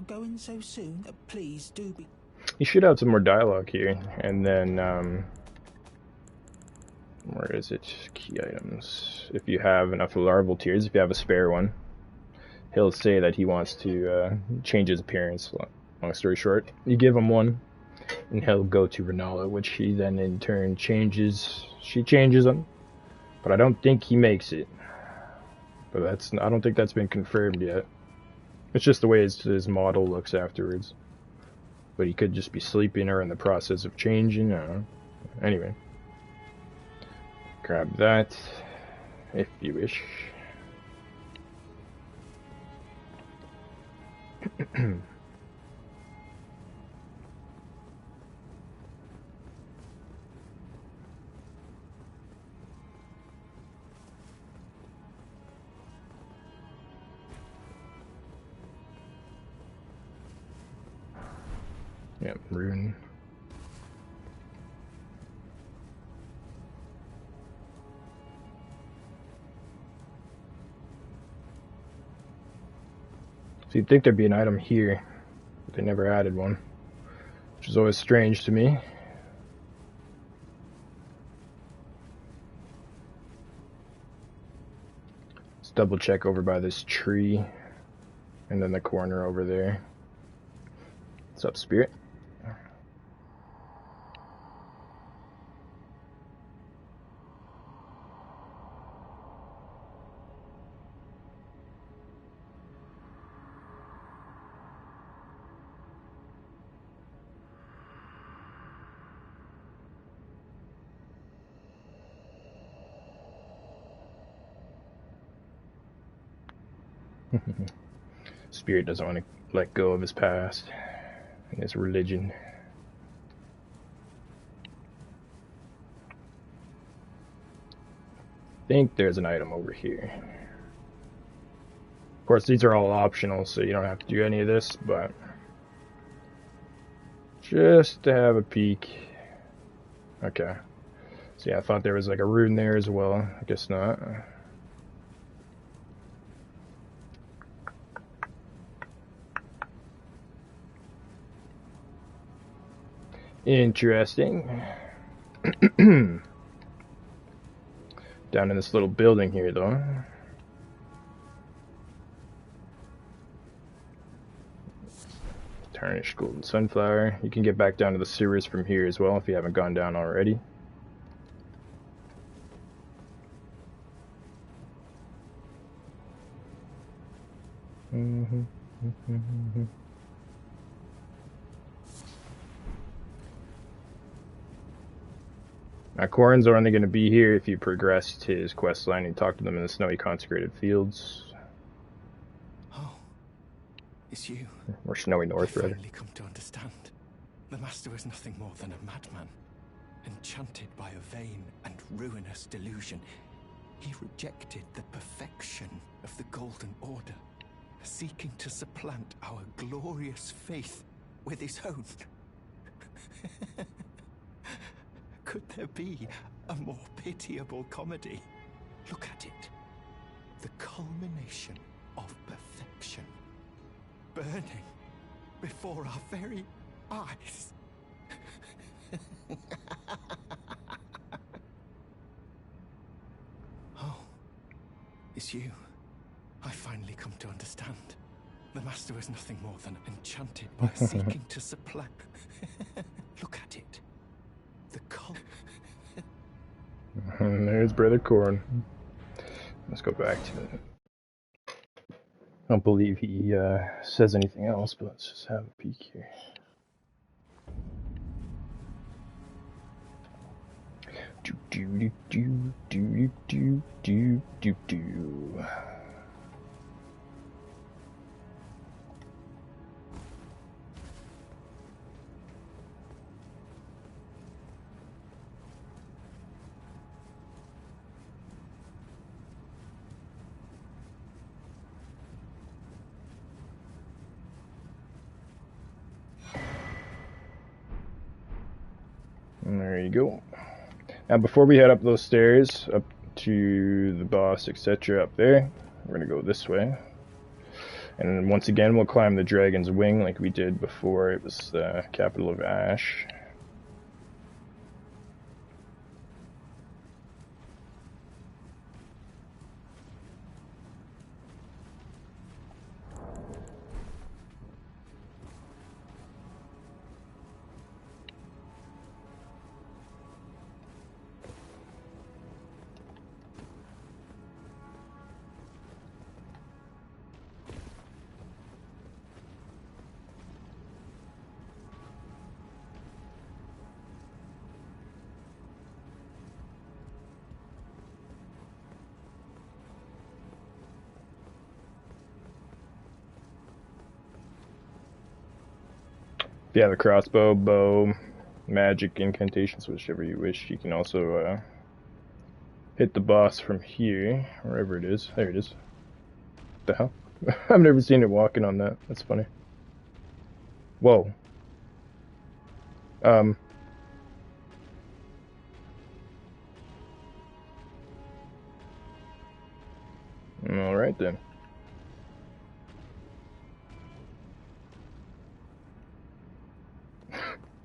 going so soon? Please do be... You should have some more dialogue here, and then, where is it? Key items. If you have enough larval tears, if you have a spare one, he'll say that he wants to change his appearance. Long story short, you give him one, and he'll go to Renala, which he then in turn changes. She changes him, but I don't think he makes it. But I don't think that's been confirmed yet. It's just the way his model looks afterwards. But he could just be sleeping or in the process of changing. I don't know. Anyway, grab that if you wish. Yep, rune. So you'd think there'd be an item here, but they never added one, which is always strange to me. Let's double check over by this tree, and then the corner over there. What's up, Spirit? Spirit doesn't want to let go of his past and his religion. I think there's an item over here. Of course, these are all optional, so you don't have to do any of this, but just to have a peek. Okay. So yeah, I thought there was like a rune there as well. I guess not. Interesting. Down in this little building here, though. Tarnished golden sunflower. You can get back down to the sewers from here as well if you haven't gone down already. Now, Corrin's only going to be here if you progressed his quest line and talk to them in the snowy consecrated fields. Oh, it's you. Or snowy north, rather. I finally come to understand. The Master was nothing more than a madman, enchanted by a vain and ruinous delusion. He rejected the perfection of the Golden Order, seeking to supplant our glorious faith with his own. Could there be a more pitiable comedy? Look at it. The culmination of perfection. Burning before our very eyes. Oh, it's you. I finally come to understand. The Master was nothing more than enchanted by seeking to supplant. Look at it. And there's Brother Corn. Let's go back to it. I don't believe he says anything else, but let's just have a peek here. Do do do do do do do do. And there you go. Now before we head up those stairs, up to the boss, etc. up there, we're going to go this way. And once again, we'll climb the dragon's wing like we did before. It was the capital of Ash. If you have a crossbow, bow, magic, incantations, whichever you wish, you can also hit the boss from here, wherever it is. There it is. What the hell? I've never seen it walking on that. That's funny. Whoa. Alright then.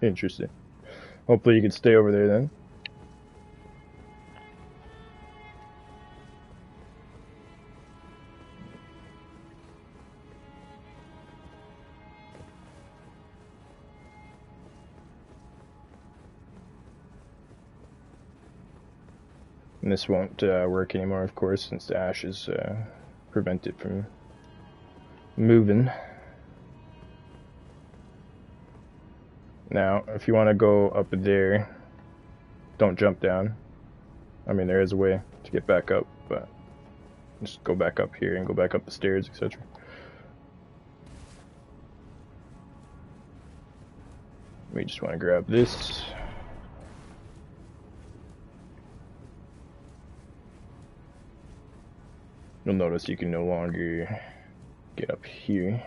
Interesting. Hopefully you can stay over there then. And this won't work anymore, of course, since the ashes prevent it from moving. Now, if you want to go up there, don't jump down. I mean, there is a way to get back up, but just go back up here and go back up the stairs, etc. We just want to grab this. You'll notice you can no longer get up here.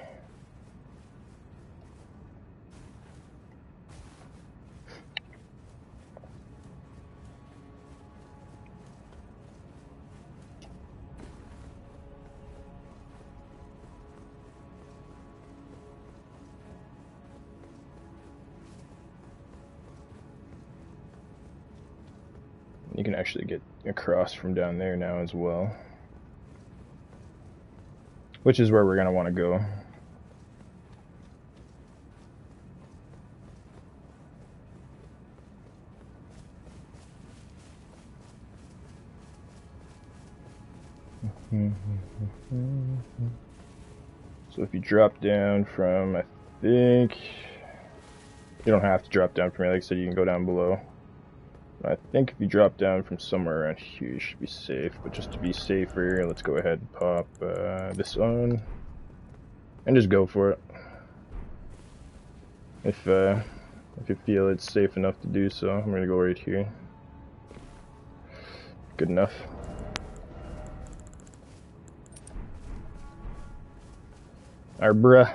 You can actually get across from down there now as well. Which is where we're going to want to go. So if you drop down from, I think, you don't have to drop down from here, like I said, you can go down below. I think if you drop down from somewhere around here, you should be safe. But just to be safer, let's go ahead and pop this on. And just go for it. If you feel it's safe enough to do so, I'm going to go right here. Good enough. Our bruh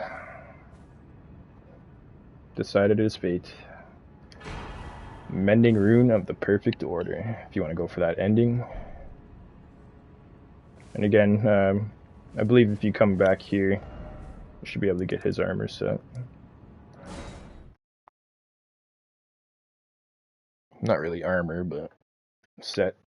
decided his fate. Mending Rune of the Perfect Order, if you want to go for that ending. And again, I believe if you come back here, you should be able to get his armor set. Not really armor, but set.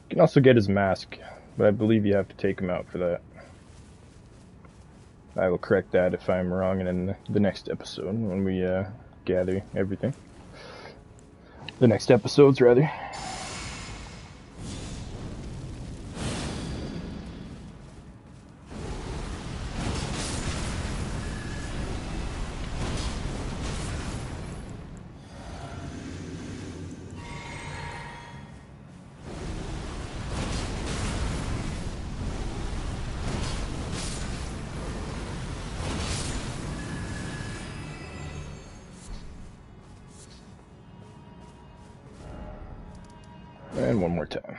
You can also get his mask, but I believe you have to take him out for that. I will correct that if I'm wrong in the next episode when we gather everything. The next episodes, rather. And one more time.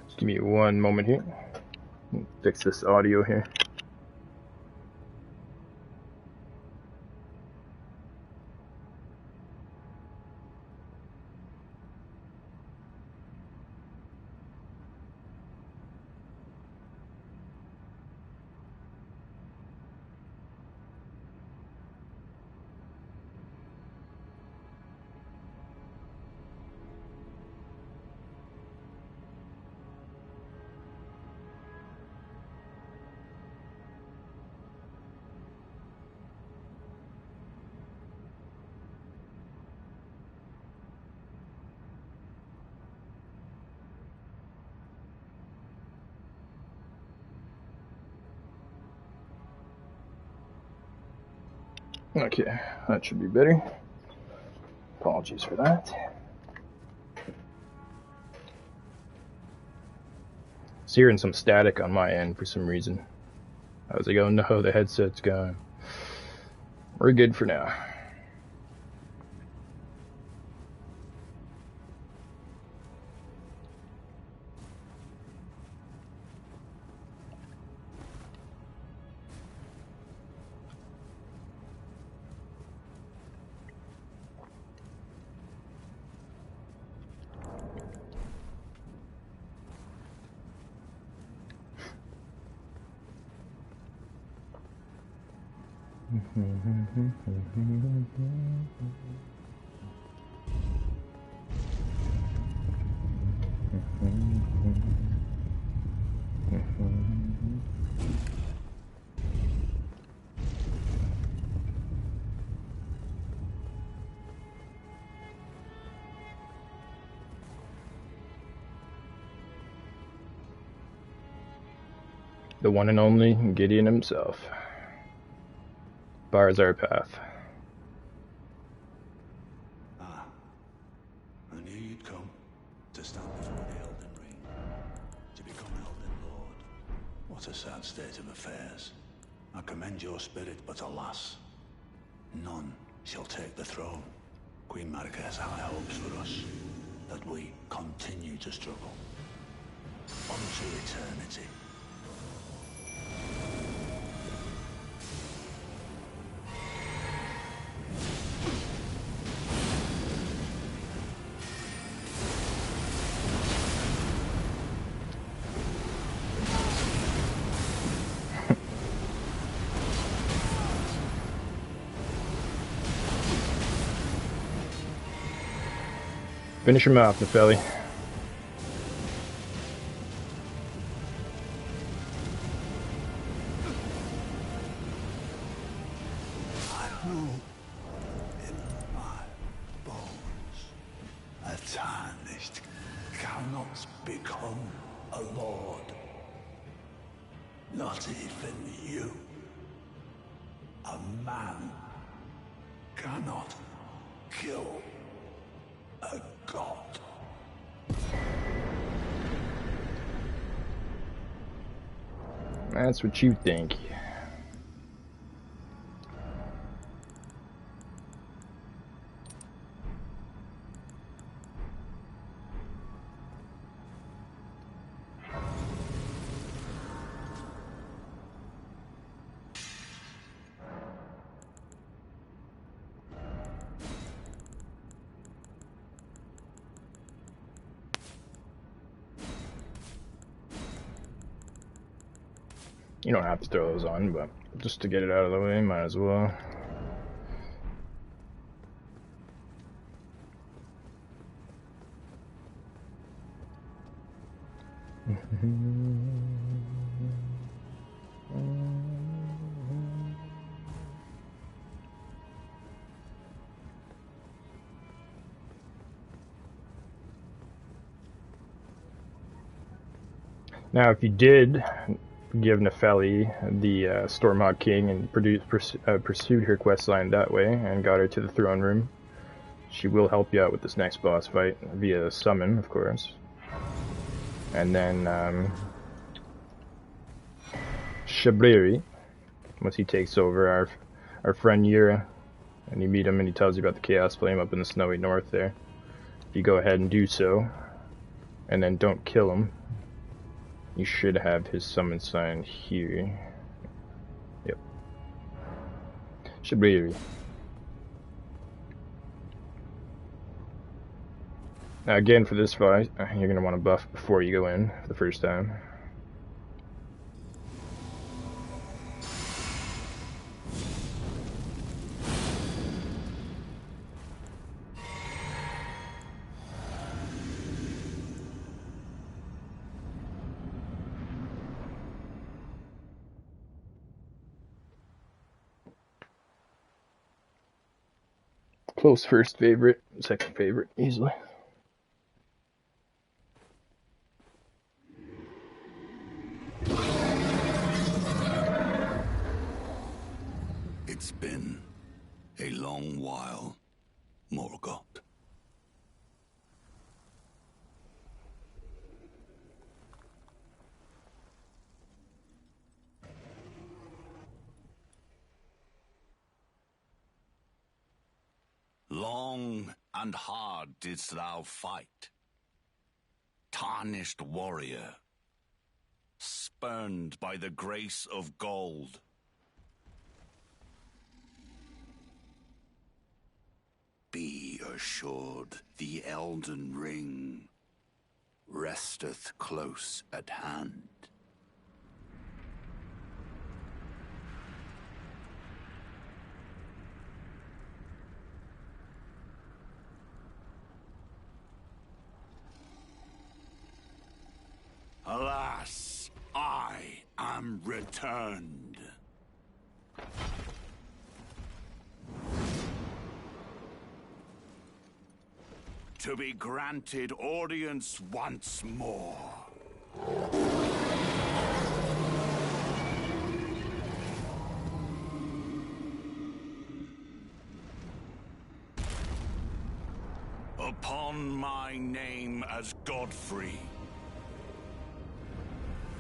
Just give me one moment here. Fix this audio here. Okay, that should be better. Apologies for that. It's hearing some static on my end for some reason. I was like, oh no, the headset's gone. We're good for now. The one and only Gideon himself bars our path. Ah, I knew you'd come to stand before the Elden Ring, to become Elden Lord. What a sad state of affairs. I commend your spirit, but alas, none shall take the throne. Queen Marika has high hopes for us, that we continue to struggle. Unto eternity. Finish him off, Nefeli. I know in my bones a tarnished cannot become a lord. Not even you. A man cannot kill a god. That's what you think. You don't have to throw those on, but just to get it out of the way, might as well. Now, if you did give Nefeli the Stormhawk King and pursued her quest line that way and got her to the throne room, she will help you out with this next boss fight via summon, of course. And then Shabriri, once he takes over, our friend Yura, and you meet him and he tells you about the Chaos Flame up in the snowy north there. If you go ahead and do so, and then don't kill him, you should have his summon sign here. Yep. Shabriri. Now again, for this fight, you're going to want to buff before you go in for the first time. Close first favorite, second favorite, easily. It's been a long while, Morgoth. Long and hard didst thou fight, tarnished warrior, spurned by the grace of gold. Be assured the Elden Ring resteth close at hand. Alas, I am returned. To be granted audience once more. Upon my name as Godfrey,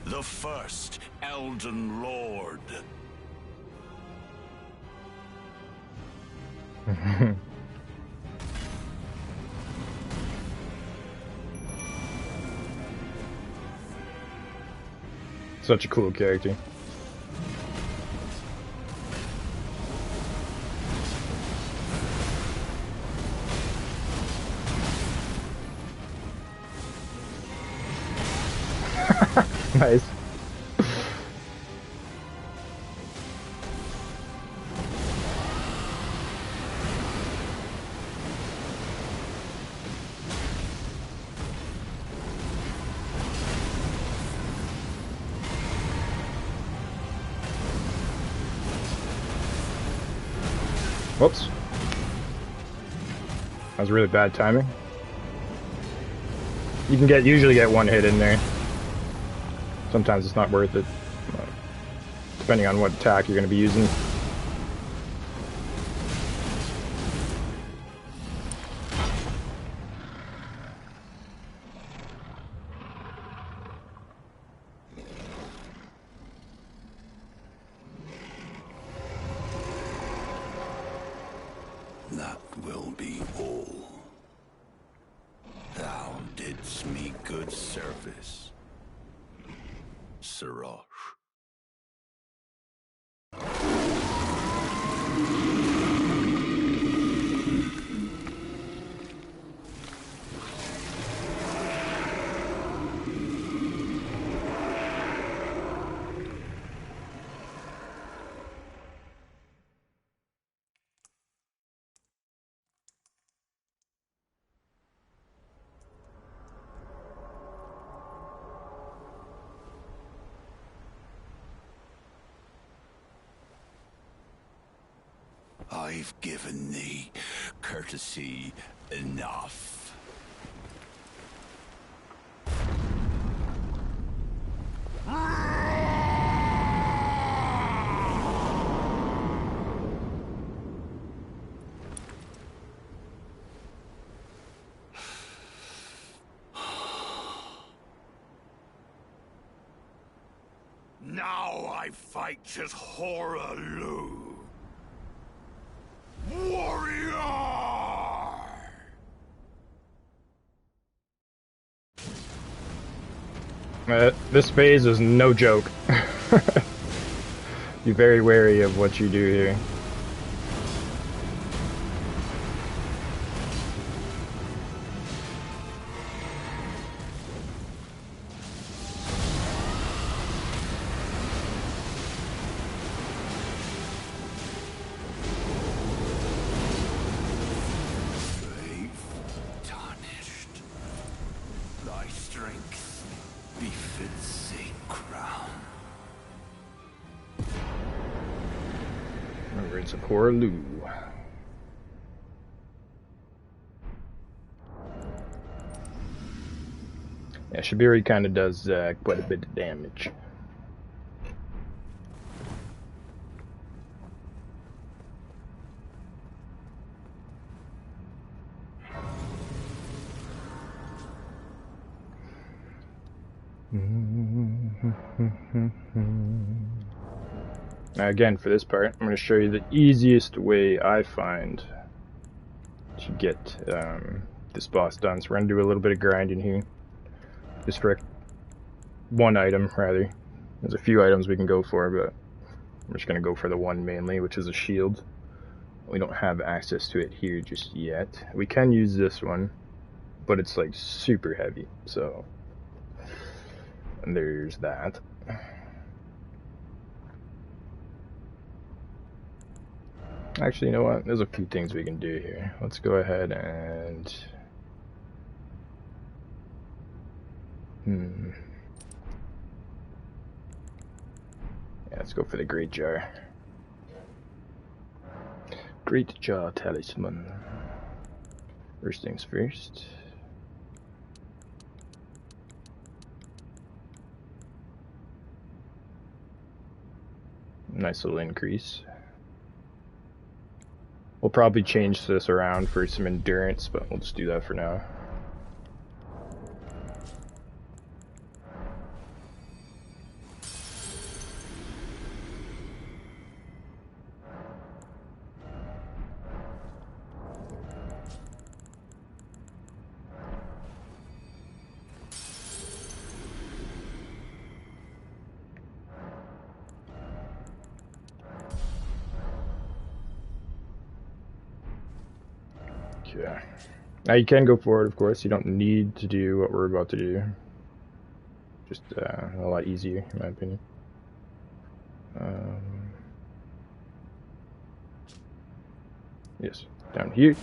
the first Elden Lord. Such a cool character. Nice. Whoops. That was really bad timing. You can usually get one hit in there. Sometimes it's not worth it, depending on what attack you're going to be using. That will be all. Thou didst me good service, Sirosh. I've given thee courtesy enough. Now I fight as Horalu. Warrior! This phase is no joke. Be very wary of what you do here. It's a poor Lou. Yeah, Shibiri kind of does quite a bit of damage. Now again, for this part, I'm going to show you the easiest way I find to get this boss done. So we're going to do a little bit of grinding here. Just for one item, rather. There's a few items we can go for, but I'm just going to go for the one mainly, which is a shield. We don't have access to it here just yet. We can use this one, but it's like super heavy, so... And there's that. Actually, you know what? There's a few things we can do here. Let's go ahead and... Yeah, let's go for the Great Jar. Great Jar Talisman. First things first. Nice little increase. We'll probably change this around for some endurance, but we'll just do that for now. Okay. Now you can go forward, of course. You don't need to do what we're about to do. Just a lot easier, in my opinion. Yes, down here.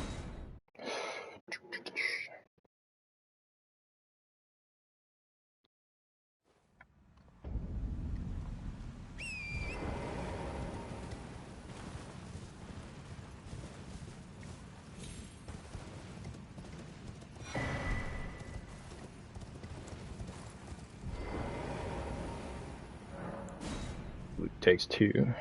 Luke takes 2.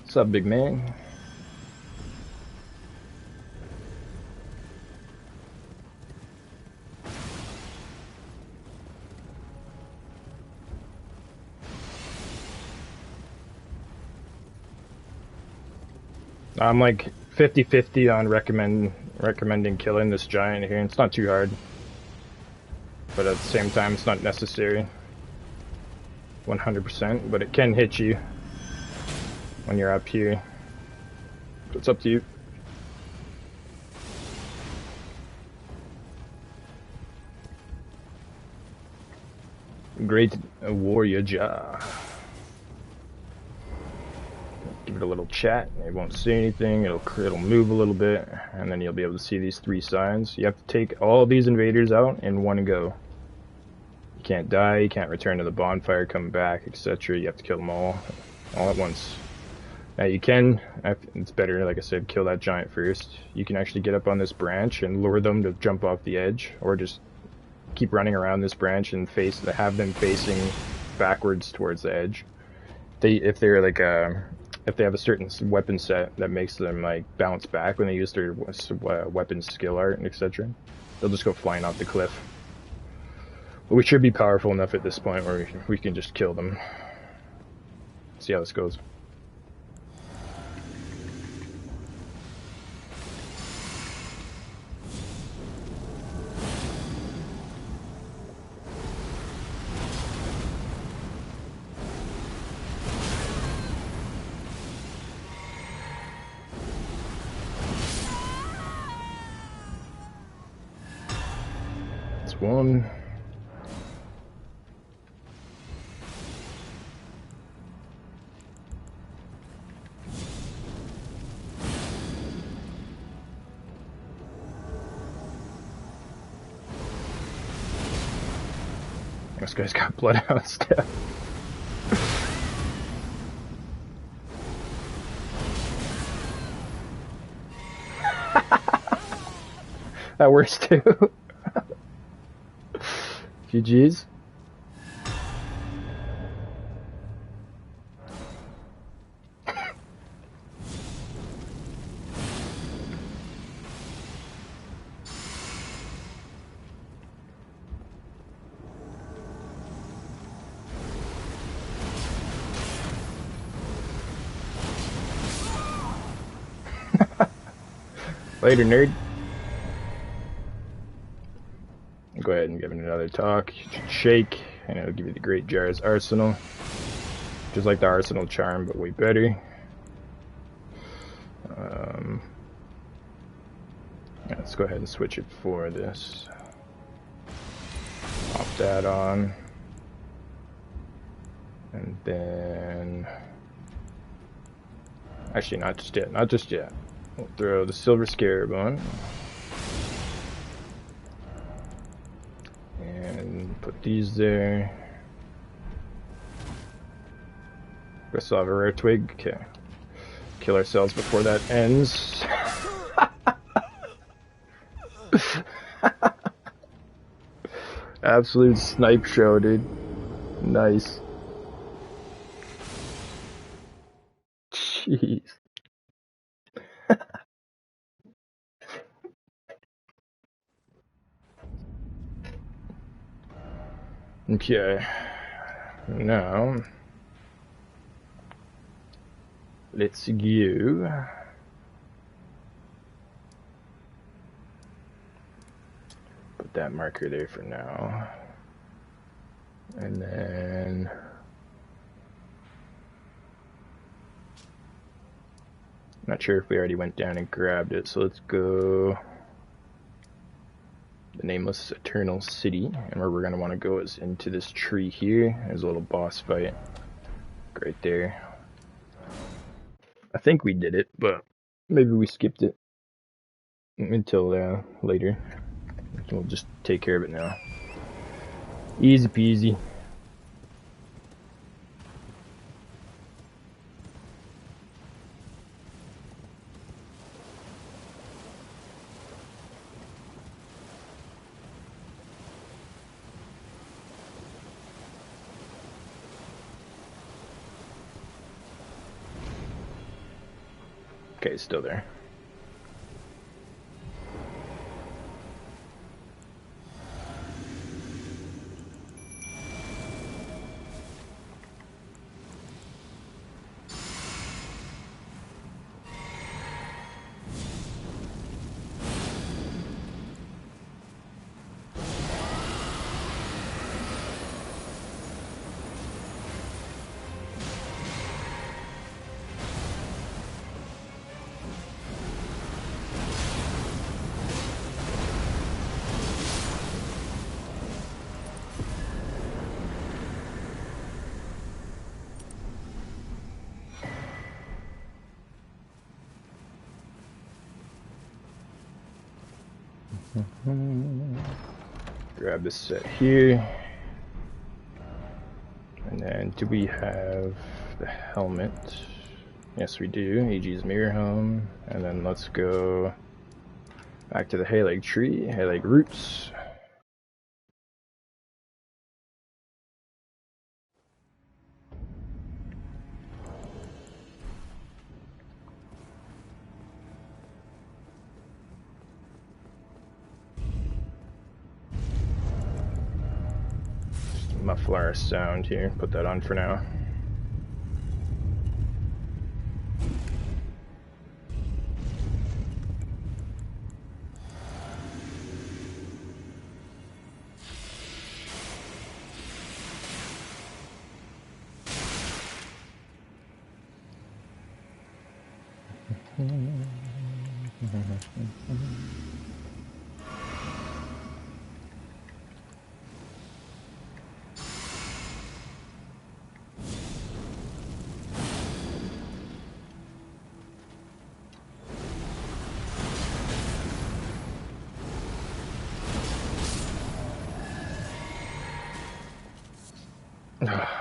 What's up, big man? I'm like 50-50 on recommending killing this giant here. It's not too hard, but at the same time, it's not necessary. 100%, but it can hit you when you're up here. It's up to you. Great warrior jaw. Give it a little chat. It won't say anything. It'll move a little bit, and then you'll be able to see these 3 signs. You have to take all these invaders out in one go. You can't die. You can't return to the bonfire, come back, etc. You have to kill them all at once. Now you can. It's better, like I said, kill that giant first. You can actually get up on this branch and lure them to jump off the edge, or just keep running around this branch and have them facing backwards towards the edge. If they have a certain weapon set that makes them like bounce back when they use their weapon skill art and etc., they'll just go flying off the cliff. But we should be powerful enough at this point where we can just kill them. See how this goes. One. This guy's got blood on his step. That works too. GG's. Later, nerd. Go ahead and give it another talk. Shake, and it'll give you the Great Jar's Arsenal. Just like the Arsenal Charm, but way better. Let's go ahead and switch it for this. Pop that on. And then... Actually, not just yet. Not just yet. We'll throw the Silver Scarab on. And put these there. I still have a rare twig. Okay. Kill ourselves before that ends. Absolute snipe show, dude. Nice. Jeez. Okay. Now, let's go. Put that marker there for now. And then not sure if we already went down and grabbed it, so let's go the Nameless Eternal City, and where we're going to want to go is into this tree here. There's a little boss fight right there. I think we did it, but maybe we skipped it until later. We'll just take care of it now. Easy peasy. Okay, it's still there. Grab this set here. And then, do we have the helmet? Yes, we do. AG's mirror helm. And then let's go back to the Halig tree, Halig roots. Muffle our sound here, put that on for now.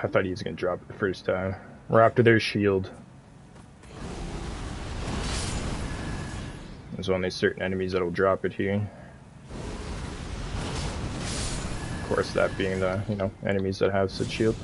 I thought he was going to drop it the first time. We're after their shield. There's only certain enemies that'll drop it here. Of course, that being the, enemies that have such shield.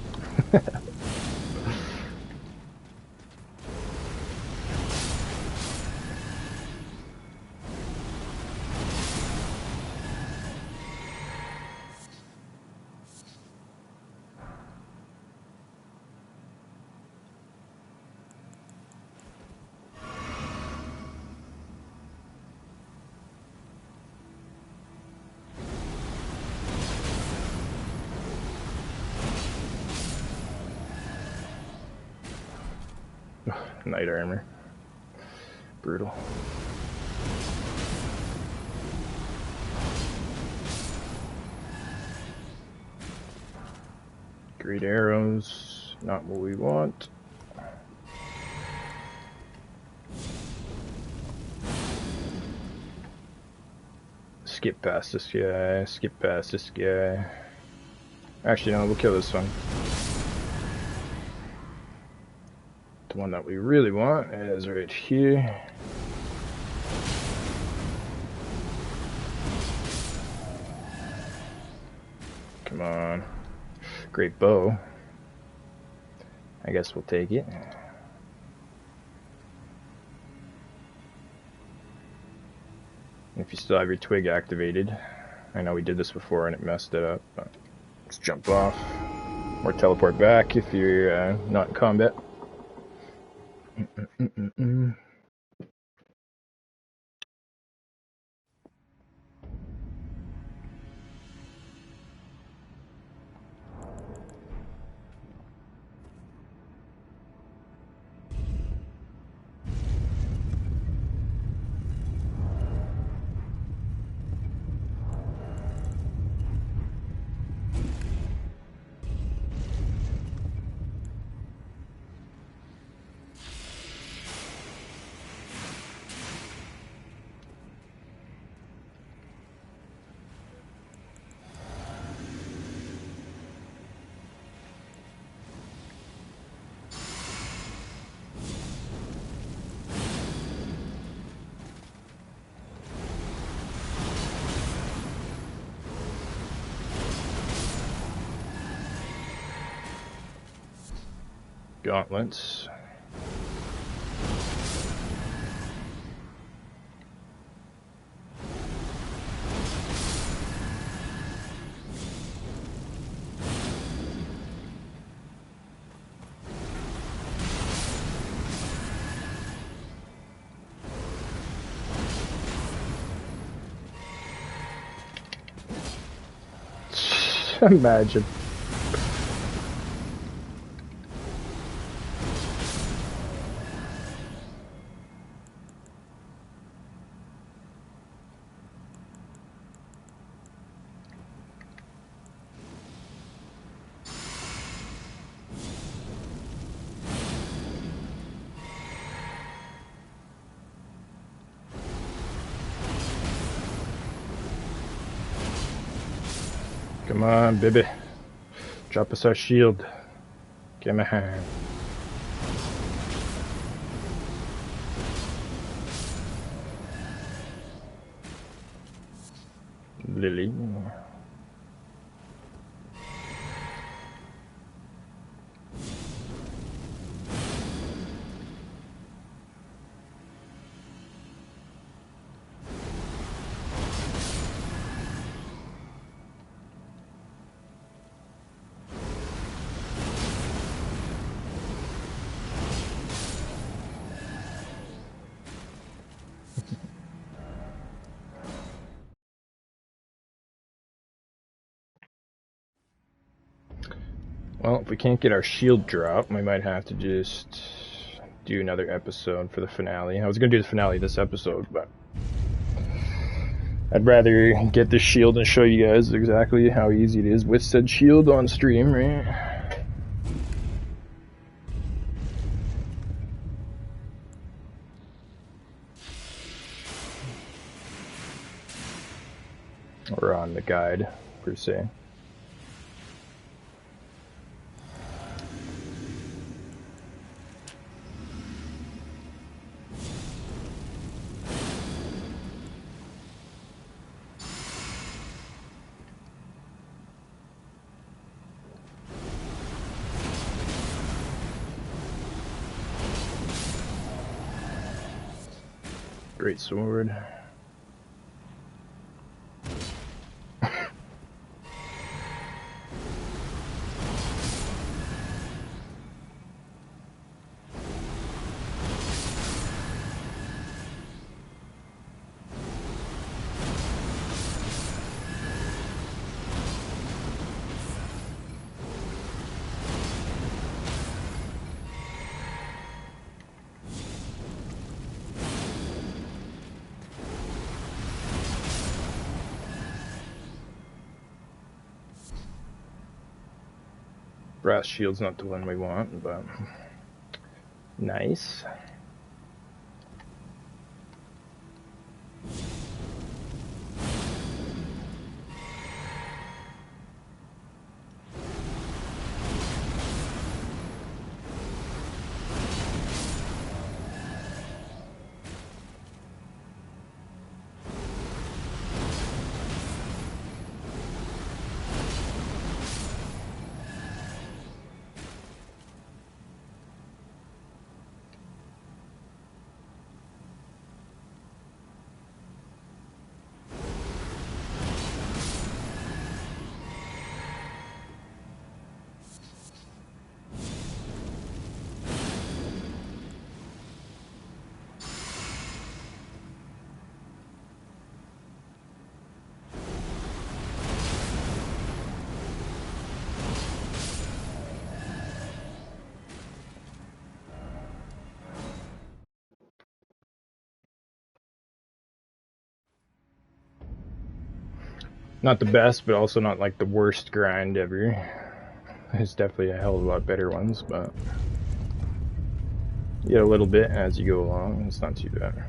Knight armor. Brutal. Great arrows, not what we want. Skip past this guy, skip past this guy. Actually, no, we'll kill this one. The one that we really want is right here. Come on. Great bow. I guess we'll take it. If you still have your twig activated, I know we did this before and it messed it up, but let's jump off or teleport back if you're not in combat. Gauntlets. Imagine. Come on, baby. Drop us our shield. Give me a hand. Lily. Well, if we can't get our shield drop, we might have to just do another episode for the finale. I was going to do the finale this episode, but I'd rather get the shield and show you guys exactly how easy it is with said shield on stream, right? Or on the guide, per se. Great sword. Brass shield's not the one we want, but nice. Not the best, but also not like the worst grind ever. There's definitely a hell of a lot better ones, but you get a little bit as you go along. It's not too bad.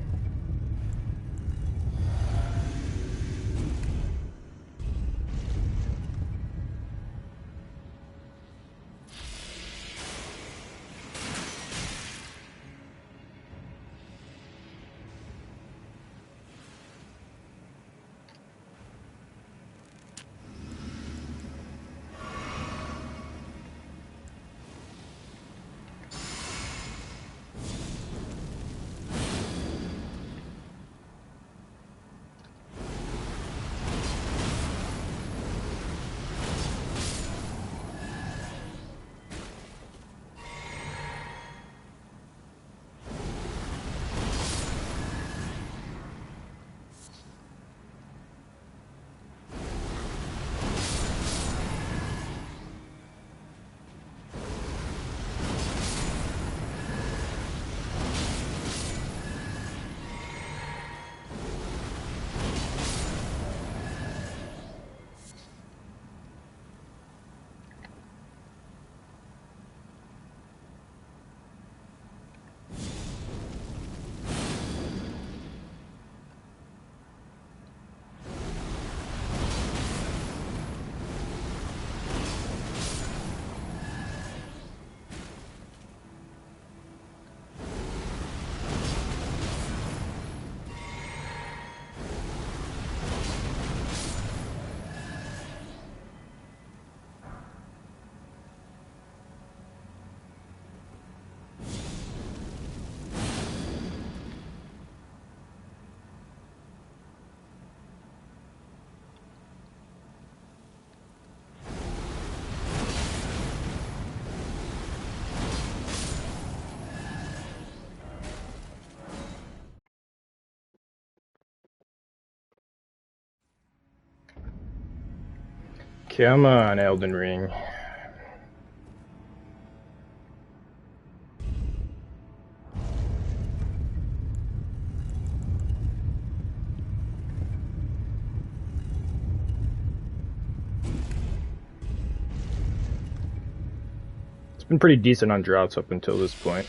Come on, Elden Ring. It's been pretty decent on drops up until this point.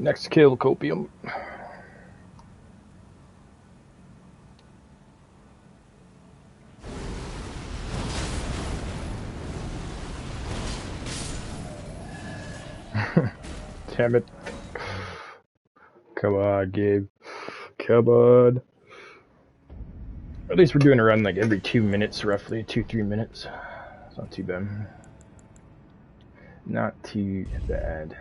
Next kill, Copium. Damn it. Come on, Gabe. Come on. At least we're doing a run like every 2 minutes, roughly. 2-3 minutes. It's not too bad. Not too bad.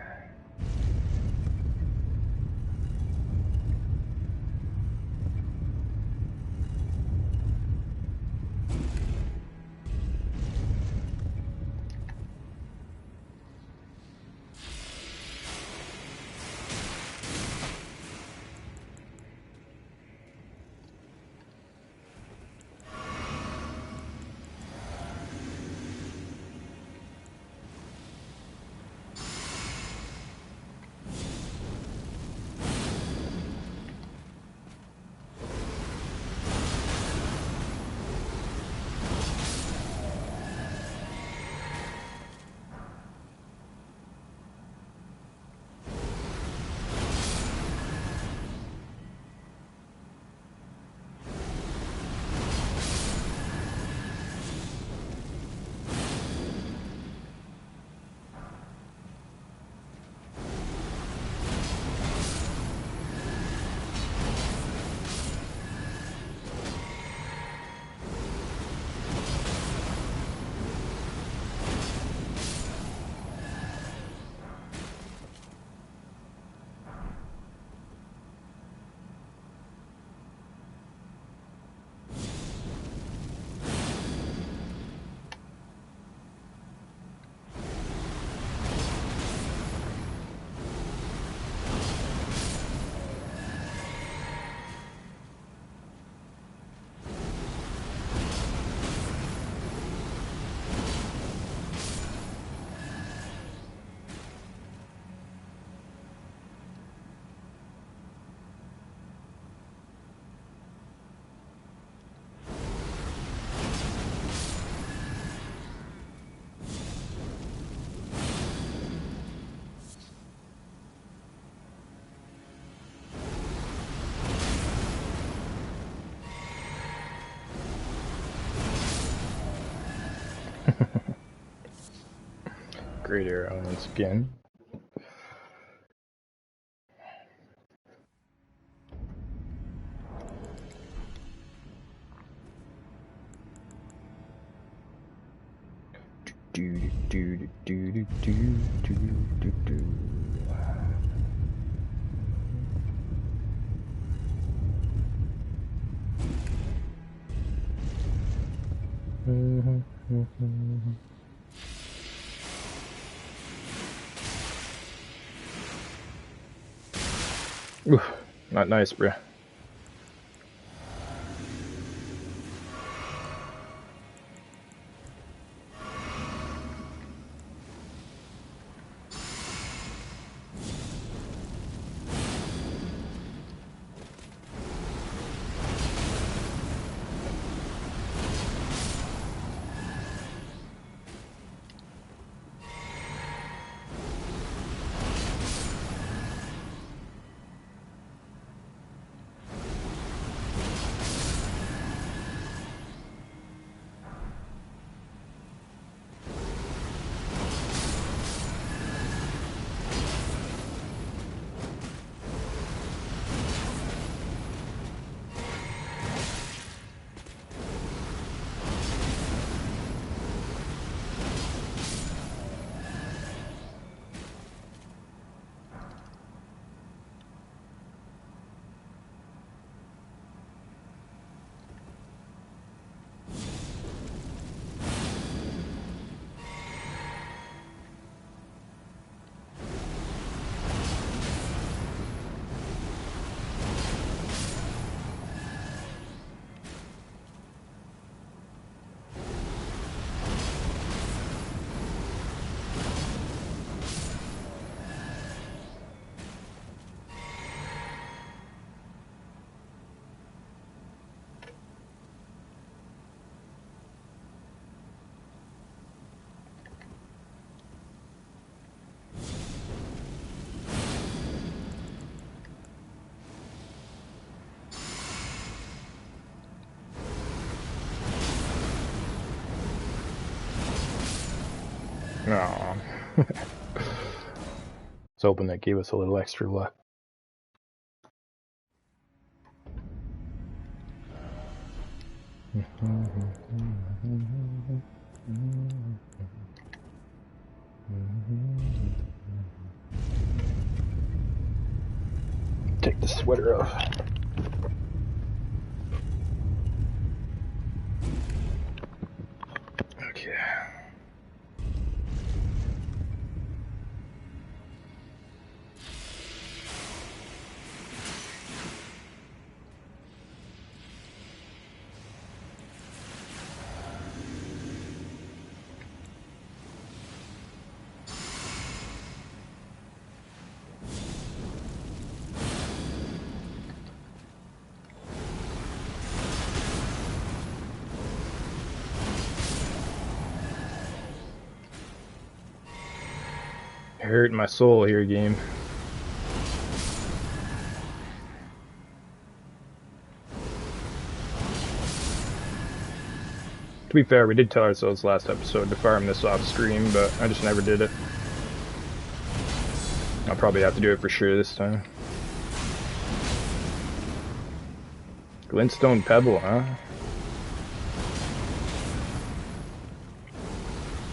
Great arrow once again. Do do do do do do do do. Oof, not nice, bruh. Aww. I was hoping that gave us a little extra luck. Take the sweater off. Okay. Hurting my soul here, game. To be fair, we did tell ourselves last episode to farm this off stream, but I just never did it. I'll probably have to do it for sure this time. Glintstone Pebble, huh?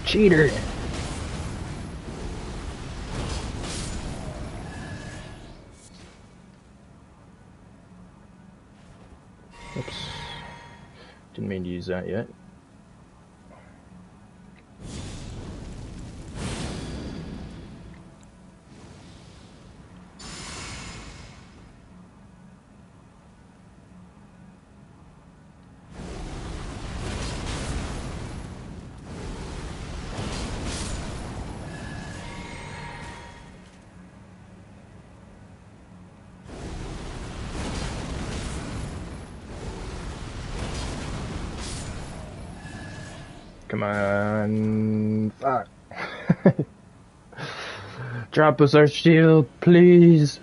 Cheater! Oops. Didn't mean to use that yet. Come on. Fuck. Drop us our shield, please.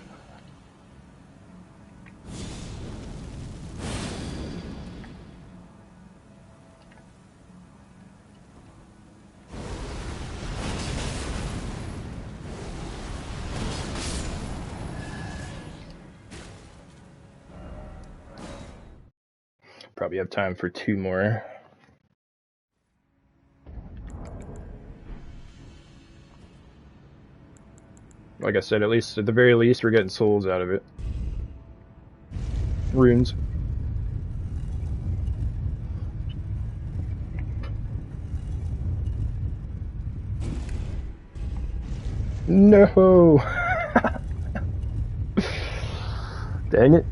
Probably have time for 2 more. Like I said, at the very least, we're getting souls out of it. Runes. No! Dang it.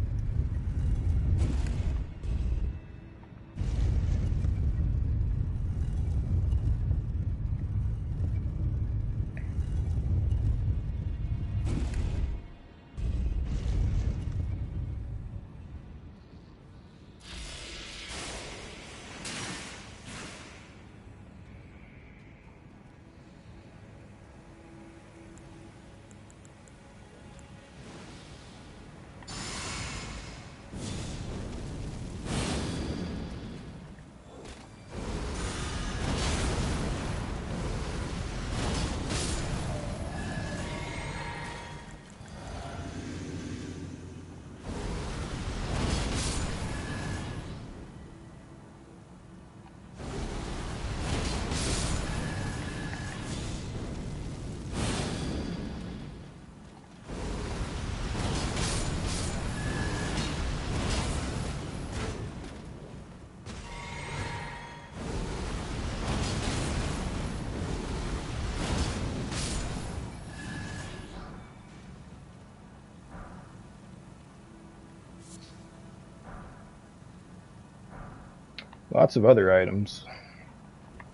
Lots of other items,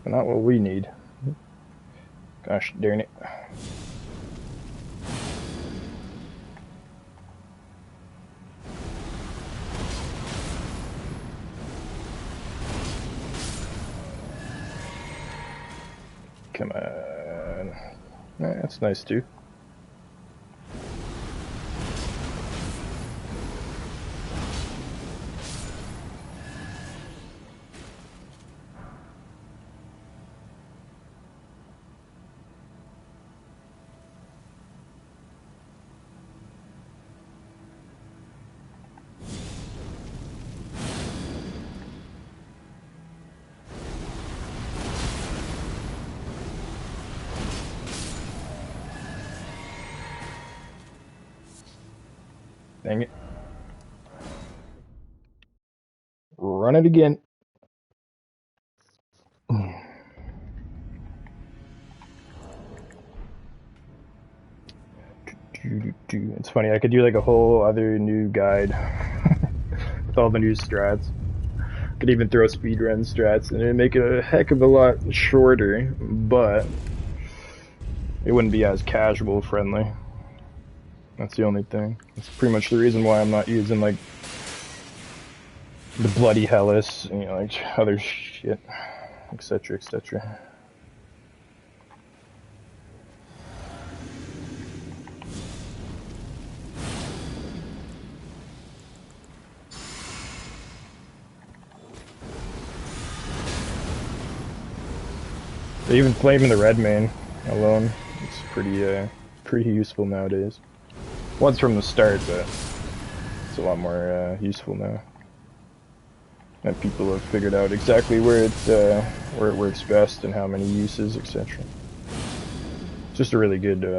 but not what we need. Gosh darn it. Come on. That's nice too. Dang it. Run it again. It's funny, I could do like a whole other new guide with all the new strats. Could even throw speedrun strats and it'd make it a heck of a lot shorter, but it wouldn't be as casual friendly. That's the only thing. That's pretty much the reason why I'm not using like the bloody Hellas, you know, like other shit, etc., etc. Even flaming the red main alone, it's pretty useful nowadays. Once from the start, but it's a lot more useful now. And people have figured out exactly where it works best and how many uses, etc. Just a really good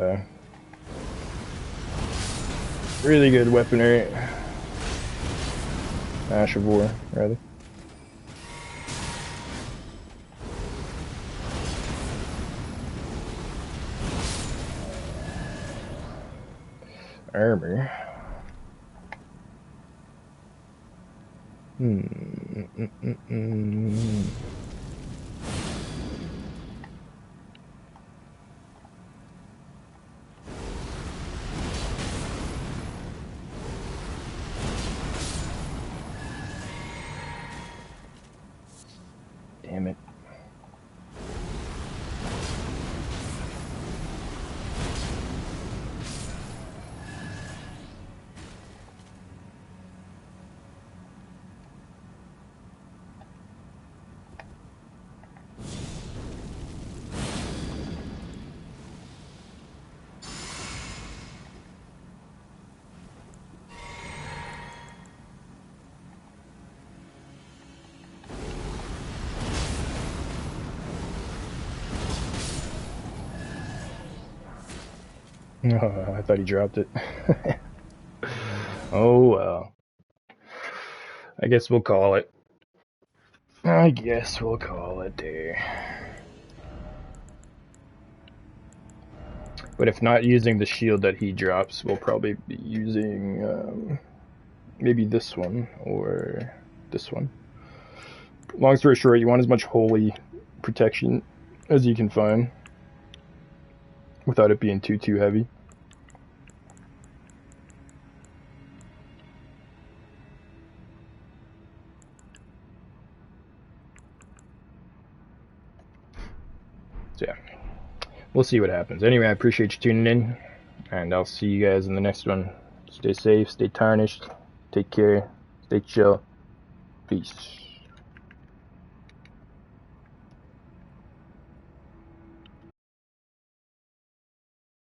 weaponry. Ash of War, rather. Armor. Damn it. Oh, I thought he dropped it. Oh well. I guess we'll call it. I guess we'll call it there. But if not using the shield that he drops, we'll probably be using maybe this one or this one. Long story short, you want as much holy protection as you can find without it being too heavy. So yeah, we'll see what happens. Anyway, I appreciate you tuning in, and I'll see you guys in the next one. Stay safe, stay tarnished, take care, stay chill, peace.